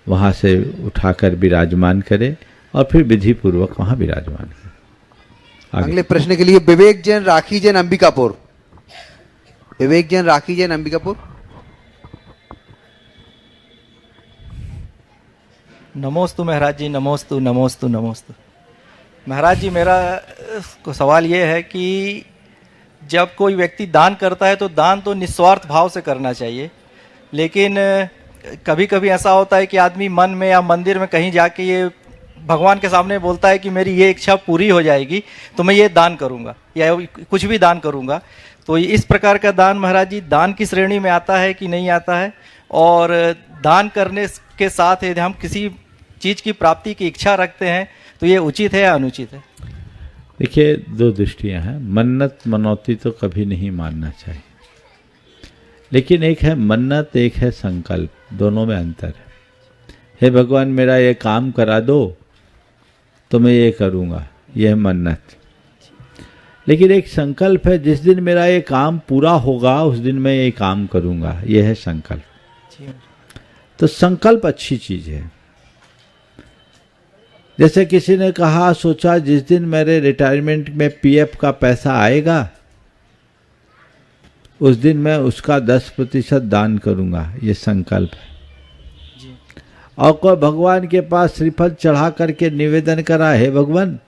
वहाँ से उठाकर विराजमान करे और फिर विधि पूर्वक वहाँ विराजमान करे। अगले प्रश्न के लिए विवेक जैन, राखी जैन, अंबिकापुर। नमोस्तु महाराज जी, नमोस्तु। महाराज जी, मेरा सवाल ये है कि जब कोई व्यक्ति दान करता है तो दान तो निस्वार्थ भाव से करना चाहिए, लेकिन कभी कभी ऐसा होता है कि आदमी मन में या मंदिर में कहीं जाके ये भगवान के सामने बोलता है कि मेरी ये इच्छा पूरी हो जाएगी तो मैं ये दान करूँगा या कुछ भी दान करूँगा। तो इस प्रकार का दान महाराज जी दान की श्रेणी में आता है कि नहीं आता है? और दान करने के साथ यदि हम किसी चीज़ की प्राप्ति की इच्छा रखते हैं तो ये उचित है या अनुचित है? देखिए, दो दृष्टियां हैं। मन्नत मनौती तो कभी नहीं मानना चाहिए, लेकिन एक है मन्नत, एक है संकल्प, दोनों में अंतर है। हे भगवान मेरा ये काम करा दो तो मैं ये करूँगा, यह है मन्नत। लेकिन एक संकल्प है, जिस दिन मेरा ये काम पूरा होगा उस दिन मैं ये काम करूँगा, यह है संकल्प। तो संकल्प अच्छी चीज़ है। जैसे किसी ने कहा, सोचा जिस दिन मेरे रिटायरमेंट में पीएफ का पैसा आएगा उस दिन मैं उसका 10% दान करूंगा, ये संकल्प है। और कोई भगवान के पास श्रीफल चढ़ा करके निवेदन करा, है भगवान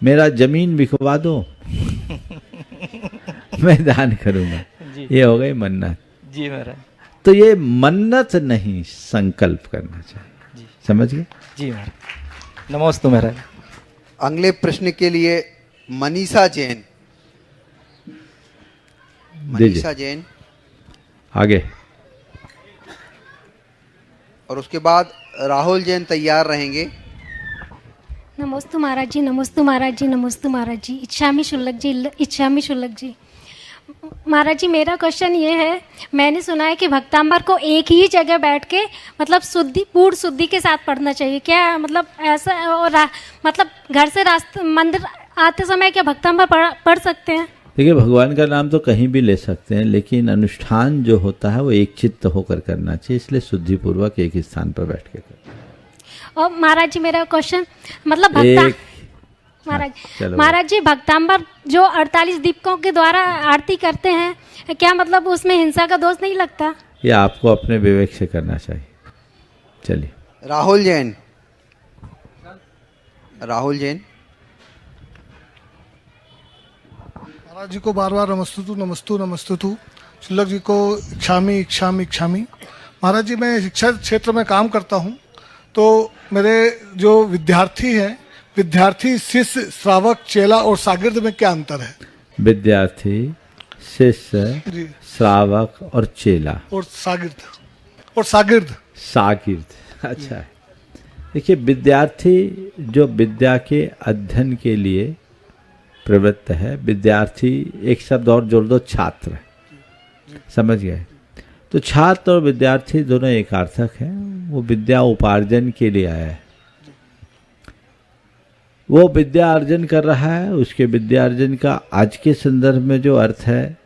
मेरा जमीन बिकवा दो मैं दान करूंगा, ये हो गई मन्नत। जी महाराज। तो ये मन्नत नहीं, संकल्प करना चाहिए। समझ गए? जी महाराज, नमस्ते महाराज। अगले प्रश्न के लिए मनीषा जैन। मनीषा जैन आगे, और उसके बाद राहुल जैन तैयार रहेंगे। नमस्ते महाराज जी, नमस्ते महाराज जी, नमस्ते महाराज जी। इच्छामी शुल्लक जी, इच्छामी शुल्लक जी। महाराज जी मेरा क्वेश्चन ये है, मैंने सुना है कि भक्तांबर को एक ही जगह बैठ के मतलब शुद्धि, पूर्ण शुद्धि के साथ पढ़ना चाहिए, क्या मतलब ऐसा? और मतलब घर से रास्ते मंदिर आते समय क्या भक्तांबर पढ़ सकते हैं? देखिए, भगवान का नाम तो कहीं भी ले सकते हैं, लेकिन अनुष्ठान जो होता है वो एक चित्त होकर करना चाहिए, इसलिए शुद्धि पूर्वक एक स्थान पर बैठ के करना। और महाराज जी मेरा क्वेश्चन मतलब महाराज जी भक्तांबर जो 48 दीपकों के द्वारा आरती करते हैं, क्या मतलब उसमें हिंसा का दोष नहीं लगता? ये आपको अपने विवेक से करना चाहिए। चलिए राहुल जैन। राहुल जैन। महाराज जी को बार बार नमस्तुतु नमस्तु नमस्तुतु। शुल्लक जी को इच्छामी इच्छामी इच्छामी। महाराज जी मैं शिक्षा क्षेत्र में काम करता हूँ, तो मेरे जो विद्यार्थी हैं, विद्यार्थी, शिष्य, श्रावक, चेला और सागिर्द में क्या अंतर है? विद्यार्थी, शिष्य, श्रावक और चेला और सागिर्द। सागिर्द अच्छा है। देखिए, विद्यार्थी जो विद्या के अध्ययन के लिए प्रवृत्त है, विद्यार्थी एक शब्द और जोड़ दो, छात्र। समझ गए? तो छात्र और विद्यार्थी दोनों एक अर्थक हैं। वो विद्या उपार्जन के लिए आया है, वो विद्या अर्जन कर रहा है। उसके विद्या अर्जन का आज के संदर्भ में जो अर्थ है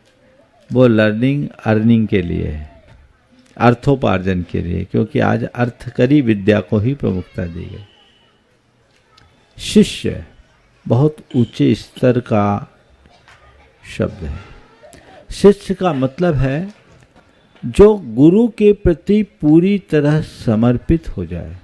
वो लर्निंग अर्निंग के लिए है, अर्थोपार्जन के लिए, क्योंकि आज अर्थकरी विद्या को ही प्रमुखता दी गई। शिष्य बहुत ऊंचे स्तर का शब्द है। शिष्य का मतलब है जो गुरु के प्रति पूरी तरह समर्पित हो जाए,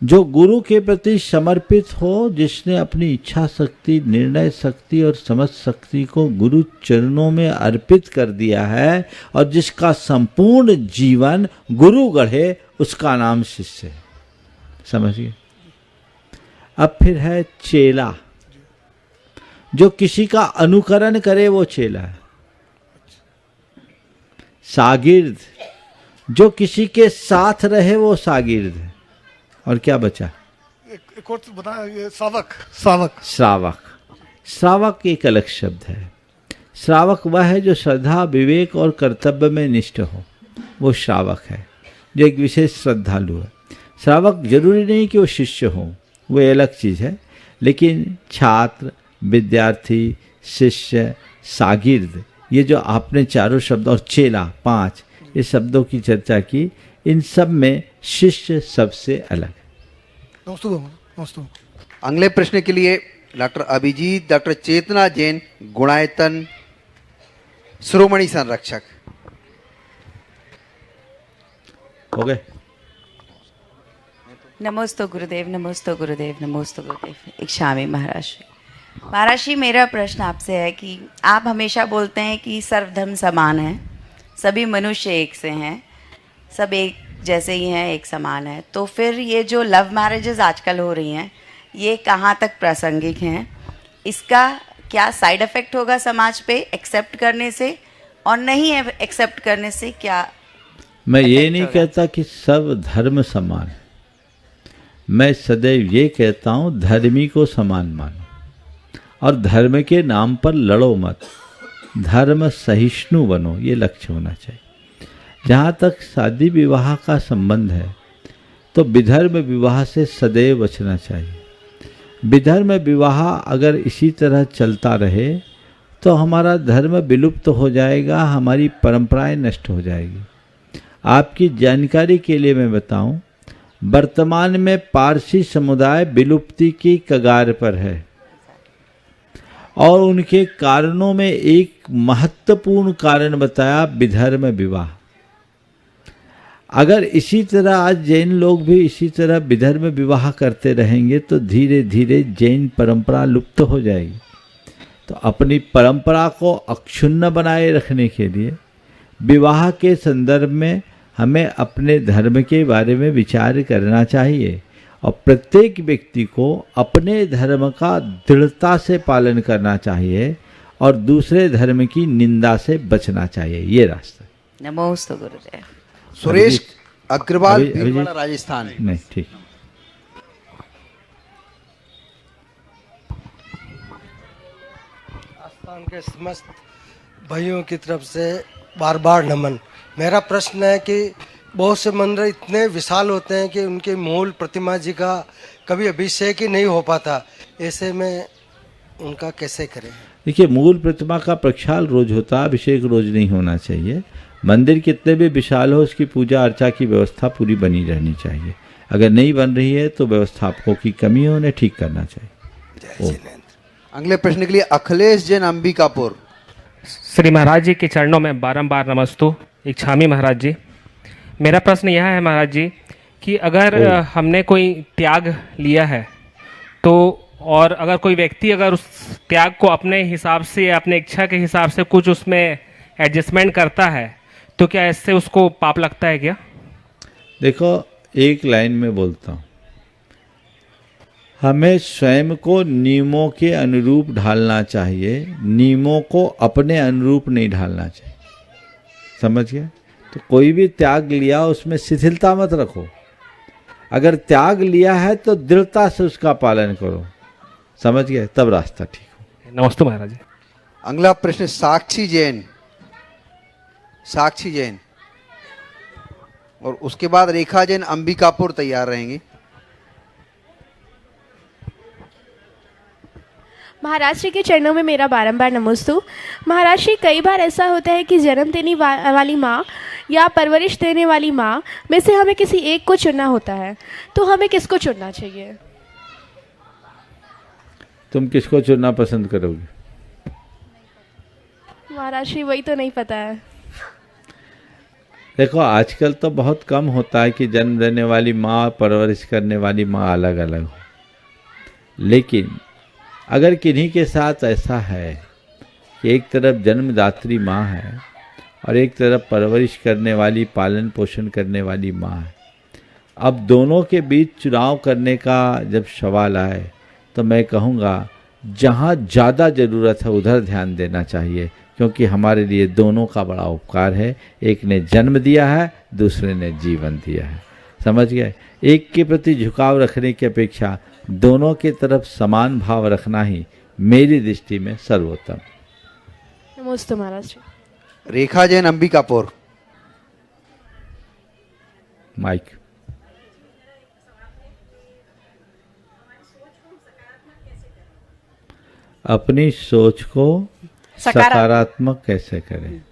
जो गुरु के प्रति समर्पित हो, जिसने अपनी इच्छा शक्ति, निर्णय शक्ति और समझ शक्ति को गुरु चरणों में अर्पित कर दिया है और जिसका संपूर्ण जीवन गुरु गढ़े, उसका नाम शिष्य है। समझिए? अब फिर है चेला। जो किसी का अनुकरण करे वो चेला है। सागिर्द, जो किसी के साथ रहे वो सागिर्द है। और क्या बचा? एक और बता, ये श्रावक। श्रावक एक अलग शब्द है। श्रावक वह है जो श्रद्धा, विवेक और कर्तव्य में निष्ठ हो, वो श्रावक है, जो एक विशेष श्रद्धालु है। श्रावक जरूरी नहीं कि वो शिष्य हो, वो अलग चीज़ है। लेकिन छात्र, विद्यार्थी, शिष्य, सागिर्द, ये जो आपने चारों शब्द, और चेला, 5 ये शब्दों की चर्चा की, इन सब में शिष्य सबसे अलग है। अगले प्रश्न के लिए डॉक्टर अभिजीत, डॉक्टर चेतना जैन, गुणायतन, शिरोमणि संरक्षक। हो गए? नमोस्तु गुरुदेव, नमोस्तु गुरुदेव, नमोस्तु गुरुदेव। इच्छामी महाराज। महाराज जी मेरा प्रश्न आपसे है कि आप हमेशा बोलते हैं कि सर्वधर्म समान है, सभी मनुष्य एक से हैं, सब एक जैसे ही हैं, एक समान है। तो फिर ये जो लव मैरिजेस आजकल हो रही हैं, ये कहाँ तक प्रासंगिक हैं? इसका क्या साइड इफ़ेक्ट होगा समाज पे एक्सेप्ट करने से, और नहीं एक्सेप्ट करने से क्या? मैं ये नहीं कहता कि सब धर्म समान है। मैं सदैव ये कहता हूँ धर्मी को समान मानो, और धर्म के नाम पर लड़ो मत, धर्म सहिष्णु बनो, ये लक्ष्य होना चाहिए। जहाँ तक शादी विवाह का संबंध है तो विधर्म विवाह से सदैव बचना चाहिए। विधर्म विवाह अगर इसी तरह चलता रहे तो हमारा धर्म विलुप्त हो जाएगा, हमारी परंपराएं नष्ट हो जाएगी। आपकी जानकारी के लिए मैं बताऊं, वर्तमान में पारसी समुदाय विलुप्ति की कगार पर है और उनके कारणों में एक महत्वपूर्ण कारण बताया विधर्म विवाह। अगर इसी तरह आज जैन लोग भी इसी तरह विधर्म विवाह करते रहेंगे तो धीरे धीरे जैन परंपरा लुप्त हो जाएगी। तो अपनी परंपरा को अक्षुण्ण बनाए रखने के लिए विवाह के संदर्भ में हमें अपने धर्म के बारे में विचार करना चाहिए और प्रत्येक व्यक्ति को अपने धर्म का दृढ़ता से पालन करना चाहिए और दूसरे धर्म की निंदा से बचना चाहिए। ये रास्ता। नमोस्तु गुरुदेव। सुरेश अग्रवाल, अभिजीत, भीलवाड़ा, राजस्थान। नहीं, ठीक। आस्थान के समस्त भाइयों की तरफ से बार बार नमन। मेरा प्रश्न है कि बहुत से मंदिर इतने विशाल होते हैं कि उनके मूल प्रतिमा जी का कभी अभिषेक ही नहीं हो पाता, ऐसे में उनका कैसे करें? देखिए, मूल प्रतिमा का प्रक्षाल रोज होता है, अभिषेक रोज नहीं होना चाहिए। मंदिर कितने भी विशाल हो, उसकी पूजा अर्चा की व्यवस्था पूरी बनी रहनी चाहिए। अगर नहीं बन रही है तो व्यवस्थापकों की कमी है, उन्हें ठीक करना चाहिए। अगले प्रश्न के लिए अखिलेश जैन, अंबिकापुर। श्री महाराज जी के चरणों में बारंबार नमस्तु। इच्छामी महाराज जी, मेरा प्रश्न यह है महाराज जी कि अगर हमने कोई त्याग लिया है तो, और अगर कोई व्यक्ति अगर उस त्याग को अपने हिसाब से या अपने इच्छा के हिसाब से कुछ उसमें एडजस्टमेंट करता है तो क्या इससे उसको पाप लगता है क्या? देखो, एक लाइन में बोलता हूँ, हमें स्वयं को नियमों के अनुरूप ढालना चाहिए, नियमों को अपने अनुरूप नहीं ढालना चाहिए। समझ गए? तो कोई भी त्याग लिया उसमें शिथिलता मत रखो। अगर त्याग लिया है तो दृढ़ता से उसका पालन करो। समझ गए? तब रास्ता ठीक हो। नमस्ते महाराज जी। अगला प्रश्न साक्षी जैन, साक्षी जैन, और उसके बाद रेखा जैन, अंबिकापुर तैयार रहेंगी। महाराज श्री के चरणों में मेरा बारंबार नमस्तु। महाराज श्री, कई बार ऐसा होता है कि जन्म देने वाली माँ या परवरिश देने वाली माँ में से हमें किसी एक को चुनना होता है, तो हमें किसको चुनना चाहिए? तुम किसको चुनना पसंद करोगे? महाराज श्री, वही तो नहीं पता है। देखो, आजकल तो बहुत कम होता है कि जन्म देने वाली माँ, परवरिश करने वाली माँ अलग अलग हो, लेकिन अगर किन्हीं के साथ ऐसा है कि एक तरफ जन्मदात्री माँ है और एक तरफ परवरिश करने वाली, पालन पोषण करने वाली माँ है, अब दोनों के बीच चुनाव करने का जब सवाल आए तो मैं कहूँगा जहाँ ज़्यादा ज़रूरत है उधर ध्यान देना चाहिए, क्योंकि हमारे लिए दोनों का बड़ा उपकार है। एक ने जन्म दिया है, दूसरे ने जीवन दिया है। समझ गए? एक के प्रति झुकाव रखने की अपेक्षा दोनों की तरफ समान भाव रखना ही मेरी दृष्टि में सर्वोत्तम। नमस्ते महाराज। रेखा जैन, अंबिकापुर। माइक। अपनी सोच को सकारात्मक कैसे करें?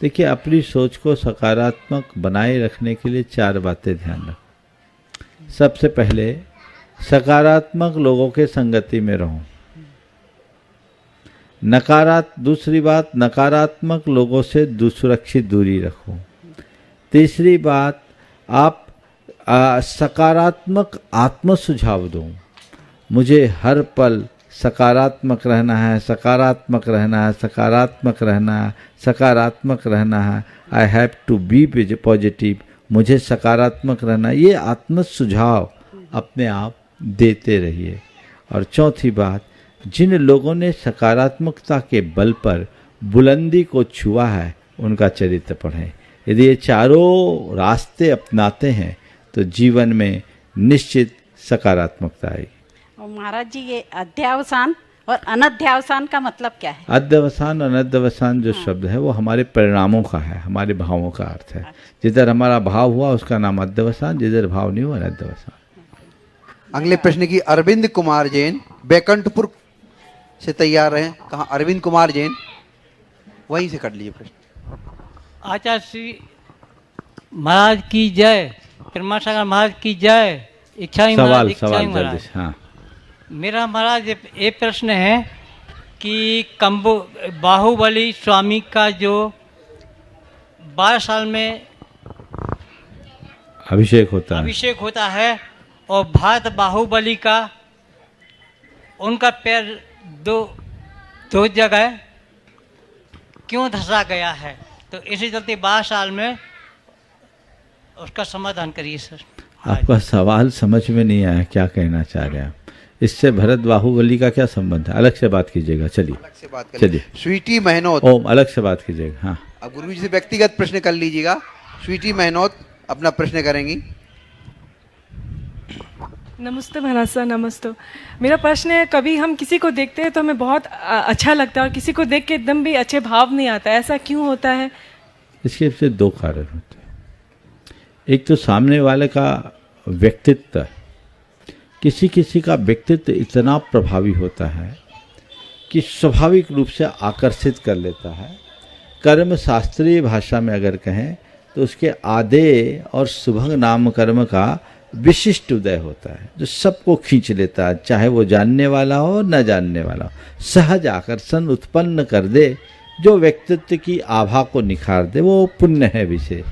देखिए, अपनी सोच को सकारात्मक बनाए रखने के लिए 4 बातें ध्यान रखें। सबसे पहले, सकारात्मक लोगों के संगति में रहो। दूसरी बात, नकारात्मक लोगों से सुरक्षित दूरी रखो। तीसरी बात, आप सकारात्मक आत्म सुझाव दो। मुझे हर पल सकारात्मक रहना है, सकारात्मक रहना है, सकारात्मक रहना है, सकारात्मक रहना है। I have to be positive. मुझे सकारात्मक रहना है। ये आत्म सुझाव अपने आप देते रहिए। और चौथी बात, जिन लोगों ने सकारात्मकता के बल पर बुलंदी को छुआ है उनका चरित्र पढ़ें। यदि ये चारों रास्ते अपनाते हैं तो जीवन में निश्चित सकारात्मकता आएगी। और महाराज जी, ये अध्यावसान और अनध्यावसान का मतलब क्या है? अध्यवसान और अनध्यवसान जो शब्द है वो हमारे परिणामों का है, हमारे भावों का अर्थ है। जिधर हमारा भाव हुआ उसका नाम अध्यवसान, जिधर भाव नहीं हुआ अनध्यवसान। अगले प्रश्न की अरविंद कुमार जैन बैकुंठपुर से तैयार हैं। कहाँ अरविंद कुमार जैन, वहीं से कर लीजिए प्रश्न। आचार्य श्री महाराज की जय, परमासागर महाराज की जय, इच्छाई महाराज, इच्छाई महाराज। हाँ। मेरा महाराज ये प्रश्न है कि बाहुबली स्वामी का जो 12 साल में अभिषेक होता है और भारत बाहुबली का उनका पैर दो जगह क्यों धंसा गया है, तो इसी चलते 12 साल में उसका समाधान करिए सर। आपका सवाल समझ में नहीं आया, क्या कहना चाह रहे हैं आप? इससे भरत बाहुबली का क्या संबंध है? अलग से बात कीजिएगा। चलिए स्वीटी महनोत। ओम, अलग से बात कीजिएगा। हाँ, अब गुरु जी से व्यक्तिगत प्रश्न कर लीजिएगा। स्वीटी महनोत अपना प्रश्न करेंगी। नमस्ते महाराज सर, नमस्ते। मेरा प्रश्न है, कभी हम किसी को देखते हैं तो हमें बहुत अच्छा लगता है और किसी को देख के एकदम भी अच्छे भाव नहीं आता है, ऐसा क्यों होता है? इसके से दो कारण होते हैं। एक तो सामने वाले का व्यक्तित्व, किसी किसी का व्यक्तित्व इतना प्रभावी होता है कि स्वाभाविक रूप से आकर्षित कर लेता है। कर्म शास्त्रीय भाषा में अगर कहें तो उसके आदे और सुभंग नाम कर्म का विशिष्ट उदय होता है जो सबको खींच लेता है, चाहे वो जानने वाला हो न जानने वाला हो। सहज आकर्षण उत्पन्न कर दे, जो व्यक्तित्व की आभा को निखार दे, वो पुण्य है विशेष।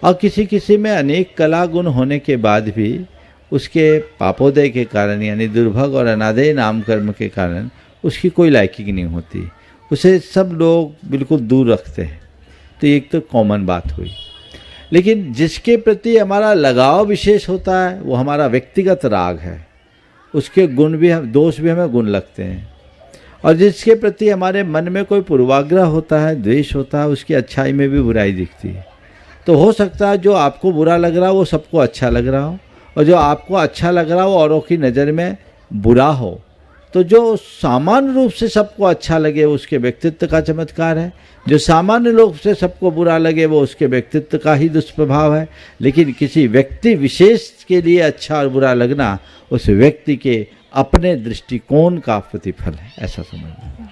और किसी किसी में अनेक कला गुण होने के बाद भी उसके पापोदय के कारण यानी दुर्भग और अनादेय नाम कर्म के कारण उसकी कोई लायकी नहीं होती, उसे सब लोग बिल्कुल दूर रखते हैं। तो एक तो कॉमन बात हुई। लेकिन जिसके प्रति हमारा लगाव विशेष होता है वो हमारा व्यक्तिगत राग है, उसके गुण भी दोष भी हमें गुण लगते हैं। और जिसके प्रति हमारे मन में कोई पूर्वाग्रह होता है, द्वेष होता है, उसकी अच्छाई में भी बुराई दिखती है। तो हो सकता है जो आपको बुरा लग रहा हो वो सबको अच्छा लग रहा हो, और जो आपको अच्छा लग रहा हो औरों की नज़र में बुरा हो। तो जो सामान्य रूप से सबको अच्छा लगे वो उसके व्यक्तित्व का चमत्कार है, जो सामान्य रूप से सबको बुरा लगे वो उसके व्यक्तित्व का ही दुष्प्रभाव है। लेकिन किसी व्यक्ति विशेष के लिए अच्छा और बुरा लगना उस व्यक्ति के अपने दृष्टिकोण का प्रतिफल है, ऐसा समझना।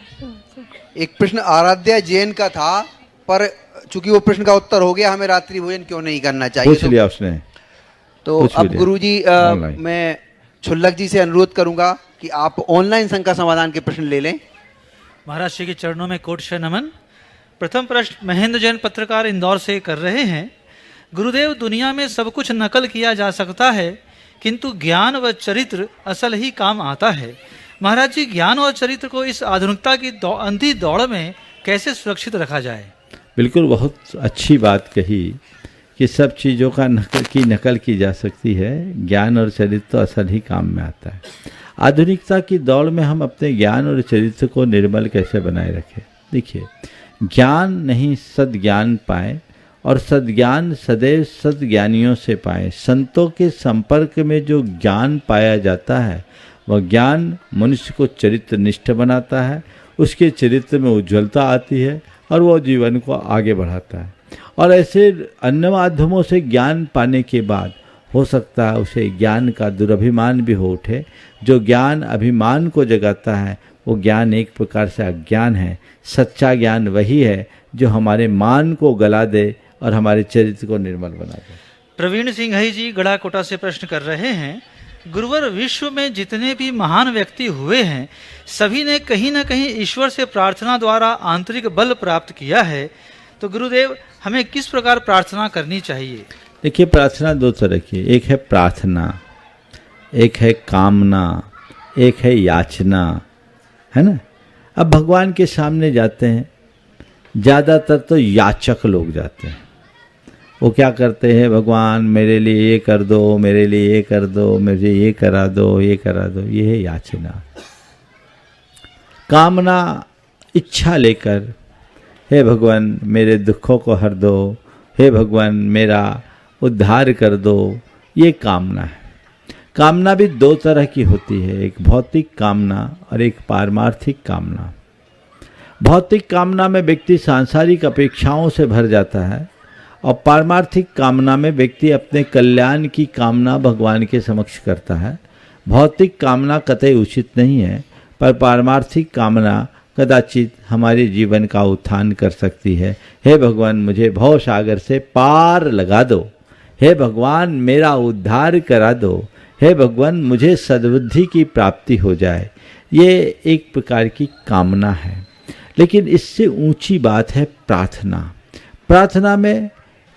एक प्रश्न आराध्या जैन का था, पर चूंकि वो प्रश्न का उत्तर हो गया, हमें रात्रि भोजन क्यों नहीं करना चाहिए, पूछ लिया उसने। तो अब गुरुजी मैं छुल्लक जी से अनुरोध करूंगा कि आप ऑनलाइन शंका समाधान के प्रश्न ले लें। महाराज श्री के चरणों में कोट से नमन। प्रथम प्रश्न महेंद्र जैन पत्रकार इंदौर से कर रहे हैं। गुरुदेव, दुनिया में सब कुछ नकल किया जा सकता है किंतु ज्ञान व चरित्र असल ही काम आता है। महाराज जी, ज्ञान और चरित्र को इस आधुनिकता की अंधी दौड़ में कैसे सुरक्षित रखा जाए? बिल्कुल, बहुत अच्छी बात कही कि सब चीज़ों का नकल की जा सकती है, ज्ञान और चरित्र तो असल ही काम में आता है। आधुनिकता की दौड़ में हम अपने ज्ञान और चरित्र को निर्मल कैसे बनाए रखें? देखिए, ज्ञान नहीं सद्ज्ञान पाए, और सद्ज्ञान सदैव सद्ज्ञानियों से पाए। संतों के संपर्क में जो ज्ञान पाया जाता है वह ज्ञान मनुष्य को चरित्रनिष्ठ बनाता है, उसके चरित्र में उज्ज्वलता आती है और वो जीवन को आगे बढ़ाता है। और ऐसे अन्य माध्यमों से ज्ञान पाने के बाद हो सकता है उसे ज्ञान का दुरभिमान भी हो उठे। जो ज्ञान अभिमान को जगाता है वो ज्ञान एक प्रकार से अज्ञान है। सच्चा ज्ञान वही है जो हमारे मान को गला दे और हमारे चरित्र को निर्मल बना दे। प्रवीण सिंह जी गढ़ाकोटा से प्रश्न कर रहे हैं। गुरुवर, विश्व में जितने भी महान व्यक्ति हुए हैं सभी ने कहीं न कहीं ईश्वर से प्रार्थना द्वारा आंतरिक बल प्राप्त किया है, तो गुरुदेव हमें किस प्रकार प्रार्थना करनी चाहिए? देखिए, प्रार्थना दो तरह की, एक है प्रार्थना, एक है कामना, एक है याचना, है ना। अब भगवान के सामने जाते हैं, ज़्यादातर तो याचक लोग जाते हैं। वो क्या करते हैं, भगवान मेरे लिए ये कर दो, मेरे लिए ये कर दो, मुझे ये करा दो, ये करा दो, ये है याचना। कामना, इच्छा लेकर, हे भगवान मेरे दुखों को हर दो, हे भगवान मेरा उद्धार कर दो, ये कामना है। कामना भी दो तरह की होती है, एक भौतिक कामना और एक पारमार्थिक कामना। भौतिक कामना में व्यक्ति सांसारिक अपेक्षाओं से भर जाता है और पारमार्थिक कामना में व्यक्ति अपने कल्याण की कामना भगवान के समक्ष करता है। भौतिक कामना कतई उचित नहीं है, पर पारमार्थिक कामना कदाचित हमारे जीवन का उत्थान कर सकती है। हे भगवान, मुझे भव सागर से पार लगा दो। हे भगवान, मेरा उद्धार करा दो। हे भगवान, मुझे सद्बुद्धि की प्राप्ति हो जाए। ये एक प्रकार की कामना है। लेकिन इससे ऊंची बात है प्रार्थना। प्रार्थना में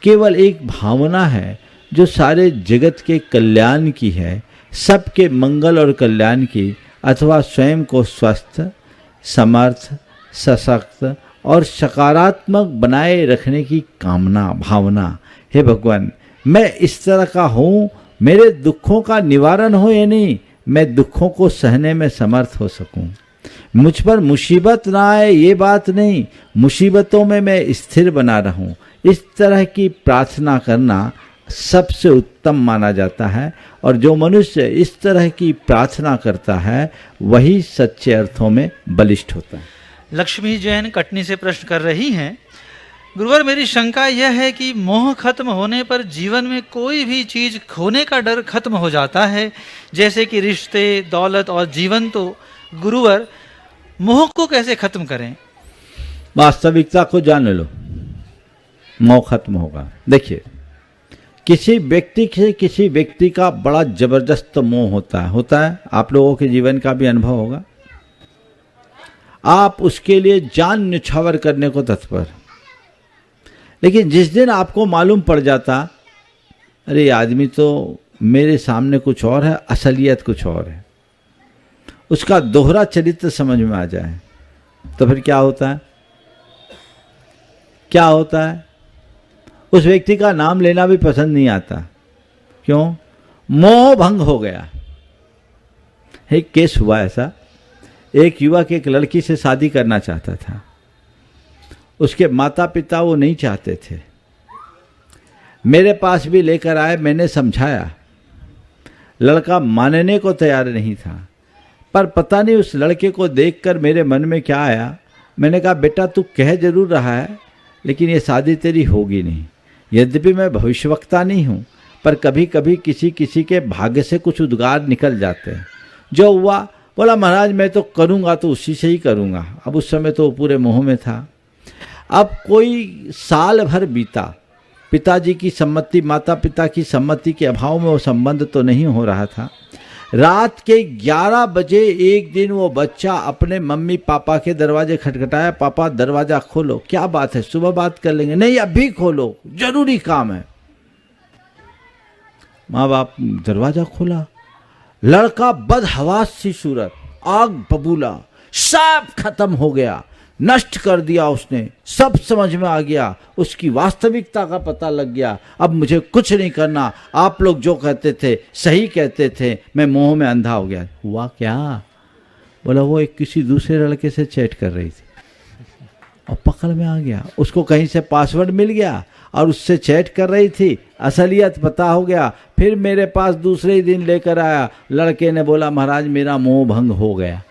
केवल एक भावना है जो सारे जगत के कल्याण की है, सबके मंगल और कल्याण की, अथवा स्वयं को स्वस्थ, समर्थ, सशक्त और सकारात्मक बनाए रखने की कामना, भावना। हे भगवान, मैं इस तरह का हूँ, मेरे दुखों का निवारण हो या नहीं, मैं दुखों को सहने में समर्थ हो सकूं। मुझ पर मुसीबत ना आए ये बात नहीं, मुसीबतों में मैं स्थिर बना रहूं। इस तरह की प्रार्थना करना सबसे उत्तम माना जाता है, और जो मनुष्य इस तरह की प्रार्थना करता है वही सच्चे अर्थों में बलिष्ठ होता है। लक्ष्मी जैन कटनी से प्रश्न कर रही हैं, गुरुवर मेरी शंका यह है कि मोह खत्म होने पर जीवन में कोई भी चीज खोने का डर खत्म हो जाता है, जैसे कि रिश्ते, दौलत और जीवन। तो गुरुवर, मोह को कैसे खत्म करें? वास्तविकता को जान लो, मोह खत्म होगा। देखिए, किसी व्यक्ति से किसी व्यक्ति का बड़ा जबरदस्त मोह होता है। आप लोगों के जीवन का भी अनुभव होगा। आप उसके लिए जान न्यौछावर करने को तत्पर, लेकिन जिस दिन आपको मालूम पड़ जाता, अरे आदमी तो मेरे सामने कुछ और है, असलियत कुछ और है, उसका दोहरा चरित्र समझ में आ जाए, तो फिर क्या होता है? क्या होता है? उस व्यक्ति का नाम लेना भी पसंद नहीं आता। क्यों? मोह भंग हो गया। एक केस हुआ ऐसा, एक युवक एक लड़की से शादी करना चाहता था। उसके माता पिता वो नहीं चाहते थे। मेरे पास भी लेकर आए, मैंने समझाया, लड़का मानने को तैयार नहीं था। पर पता नहीं उस लड़के को देखकर मेरे मन में क्या आया। मैंने कहा, बेटा तू कह जरूर रहा है, लेकिन ये शादी तेरी होगी नहीं। यद्यपि मैं भविष्यवक्ता नहीं हूँ, पर कभी कभी किसी किसी के भाग्य से कुछ उद्गार निकल जाते हैं। जो हुआ, बोला महाराज मैं तो करूँगा तो उसी से ही करूँगा। अब उस समय तो पूरे मोह में था। अब कोई साल भर बीता, पिताजी की सम्मति, माता पिता की सम्मति के अभाव में वो संबंध तो नहीं हो रहा था। रात के 11 बजे एक दिन वो बच्चा अपने मम्मी पापा के दरवाजे खटखटाया, पापा दरवाजा खोलो। क्या बात है, सुबह बात कर लेंगे। नहीं, अभी खोलो, जरूरी काम है। माँ बाप दरवाजा खोला, लड़का बदहवास सी सूरत, आग बबूला, सब खत्म हो गया, नष्ट कर दिया उसने। सब समझ में आ गया, उसकी वास्तविकता का पता लग गया। अब मुझे कुछ नहीं करना, आप लोग जो कहते थे सही कहते थे, मैं मोह में अंधा हो गया। हुआ क्या? बोला वो एक किसी दूसरे लड़के से चैट कर रही थी और पकड़ में आ गया। उसको कहीं से पासवर्ड मिल गया और उससे चैट कर रही थी, असलियत पता हो गया। फिर मेरे पास दूसरे ही दिन लेकर आया। लड़के ने बोला महाराज मेरा मोह भंग हो गया।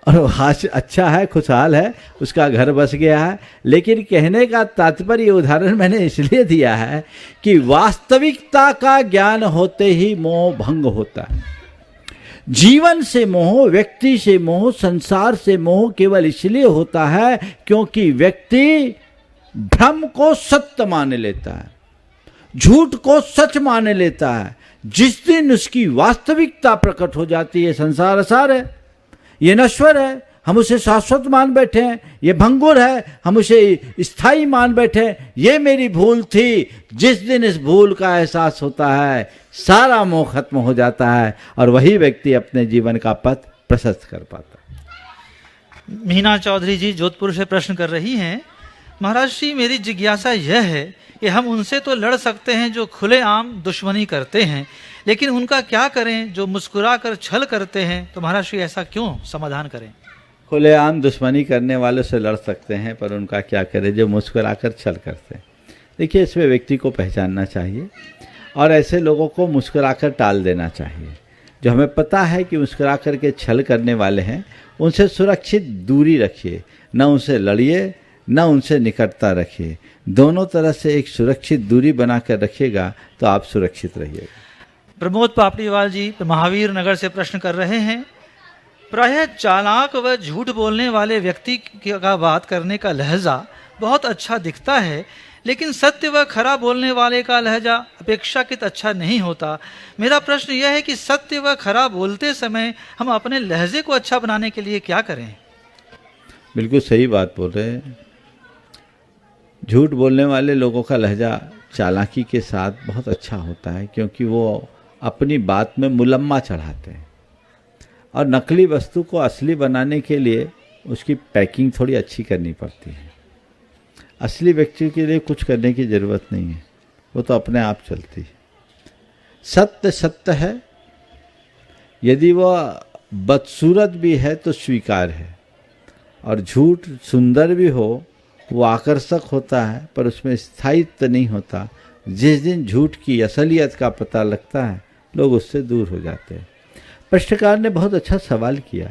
और आज अच्छा है, खुशहाल है, उसका घर बस गया है। लेकिन कहने का तात्पर्य उदाहरण मैंने इसलिए दिया है कि वास्तविकता का ज्ञान होते ही मोह भंग होता है। जीवन से मोह, व्यक्ति से मोह, संसार से मोह केवल इसलिए होता है क्योंकि व्यक्ति भ्रम को सत्य मान लेता है, झूठ को सच मान लेता है। जिस दिन उसकी वास्तविकता प्रकट हो जाती है, संसार असार है, ये नश्वर है, हम उसे शाश्वत मान बैठे हैं, ये भंगुर है, हम उसे स्थायी मान बैठे हैं, ये मेरी भूल थी। जिस दिन इस भूल का एहसास होता है, सारा मोह खत्म हो जाता है और वही व्यक्ति अपने जीवन का पथ प्रशस्त कर पाता है। मीना चौधरी जी जोधपुर से प्रश्न कर रही हैं, महाराज जी मेरी जिज्ञासा यह है कि हम उनसे तो लड़ सकते हैं जो खुलेआम दुश्मनी करते हैं, लेकिन उनका क्या करें जो मुस्कुराकर छल करते हैं? तो महाराज जी ऐसा क्यों, समाधान करें। खुलेआम दुश्मनी करने वालों से लड़ सकते हैं, पर उनका क्या करें जो मुस्कुराकर छल करते हैं? देखिए, इसमें व्यक्ति को पहचानना चाहिए और ऐसे लोगों को मुस्कुराकर टाल देना चाहिए। जो हमें पता है कि मुस्कुरा करके छल करने वाले हैं, उनसे सुरक्षित दूरी रखिए, न उनसे लड़िए न उनसे निकटता रखिए। दोनों तरह से एक सुरक्षित दूरी बनाकर रखिएगा तो आप सुरक्षित रहिएगा। प्रमोद पापड़ीवाल जी महावीर नगर से प्रश्न कर रहे हैं, प्रायः चालाक व झूठ बोलने वाले व्यक्ति का बात करने का लहजा बहुत अच्छा दिखता है, लेकिन सत्य व खरा बोलने वाले का लहजा अपेक्षाकृत अच्छा नहीं होता। मेरा प्रश्न यह है कि सत्य व खरा बोलते समय हम अपने लहजे को अच्छा बनाने के लिए क्या करें? बिल्कुल सही बात बोल रहे हैं। झूठ बोलने वाले लोगों का लहजा चालाकी के साथ बहुत अच्छा होता है, क्योंकि वो अपनी बात में मुलम्मा चढ़ाते हैं, और नकली वस्तु को असली बनाने के लिए उसकी पैकिंग थोड़ी अच्छी करनी पड़ती है। असली व्यक्ति के लिए कुछ करने की ज़रूरत नहीं है, वो तो अपने आप चलती है। सत्य सत्य है, यदि वह बदसूरत भी है तो स्वीकार है, और झूठ सुंदर भी हो वो आकर्षक होता है पर उसमें स्थायित्व नहीं होता। जिस दिन झूठ की असलियत का पता लगता है लोग उससे दूर हो जाते हैं। प्रश्नकार ने बहुत अच्छा सवाल किया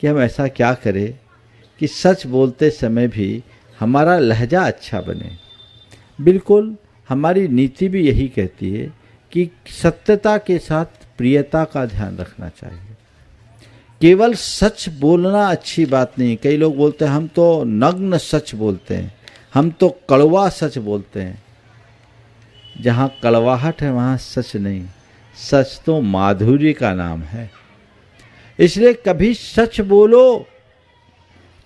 कि हम ऐसा क्या करें कि सच बोलते समय भी हमारा लहजा अच्छा बने। बिल्कुल, हमारी नीति भी यही कहती है कि सत्यता के साथ प्रियता का ध्यान रखना चाहिए। केवल सच बोलना अच्छी बात नहीं। कई लोग बोलते हैं हम तो नग्न सच बोलते हैं, हम तो कड़वा सच बोलते हैं। जहाँ कड़वाहट है वहाँ सच नहीं, सच तो माधुर्य का नाम है। इसलिए कभी सच बोलो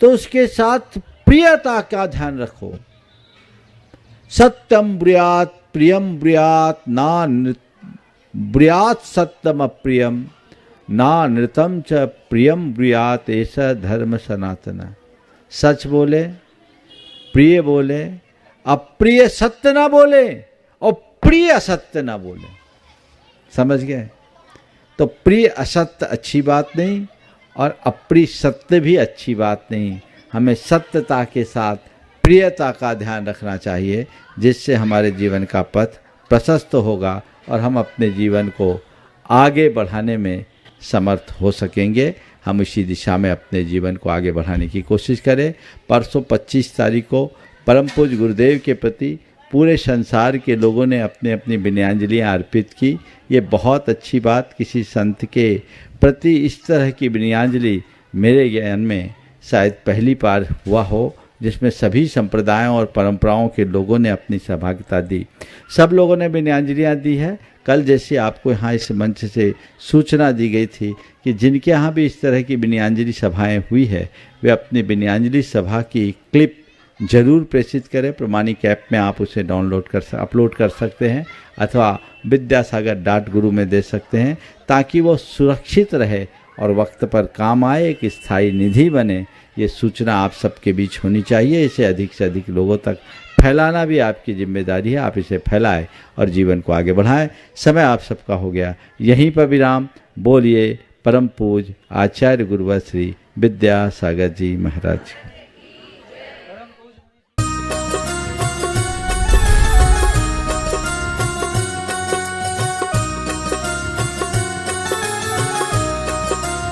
तो उसके साथ प्रियता का ध्यान रखो। सत्यम ब्रूयात् प्रियम ब्रूयात् ना ब्रूयात् सत्यम अप्रियम ना नृतम च प्रियम ब्रूयात् ऐसा धर्म सनातन। सच बोले, प्रिय बोले, अप्रिय सत्य ना बोले और प्रिय असत्य ना बोले। समझ गए? तो प्रिय असत्य अच्छी बात नहीं और अप्रिय सत्य भी अच्छी बात नहीं। हमें सत्यता के साथ प्रियता का ध्यान रखना चाहिए, जिससे हमारे जीवन का पथ प्रशस्त होगा और हम अपने जीवन को आगे बढ़ाने में समर्थ हो सकेंगे। हम इसी दिशा में अपने जीवन को आगे बढ़ाने की कोशिश करें। परसों 25 तारीख को परम पूज्य गुरुदेव के प्रति पूरे संसार के लोगों ने अपने अपनी विनयाञ्जलियाँ अर्पित की। ये बहुत अच्छी बात, किसी संत के प्रति इस तरह की विनयाञ्जलि मेरे ज्ञान में शायद पहली बार हुआ हो, जिसमें सभी संप्रदायों और परंपराओं के लोगों ने अपनी सहभागिता दी। सब लोगों ने विनयाञ्जलियाँ दी है। कल जैसे आपको यहाँ इस मंच से सूचना दी गई थी कि जिनके यहाँ भी इस तरह की विनयाञ्जलि सभाएं हुई है, वे अपनी विनयाञ्जलि सभा की क्लिप जरूर प्रेषित करें। प्रमाणिक ऐप में आप उसे अपलोड कर सकते हैं अथवा विद्यासागर.guru में दे सकते हैं, ताकि वो सुरक्षित रहे और वक्त पर काम आए, एक स्थायी निधि बने। ये सूचना आप सबके बीच होनी चाहिए। इसे अधिक से अधिक लोगों तक फैलाना भी आपकी जिम्मेदारी है। आप इसे फैलाएं और जीवन को आगे बढ़ाएं। समय आप सबका हो गया, यहीं पर विराम। बोलिए परम पूज्य आचार्य गुरुवर श्री विद्यासागर जी महाराज।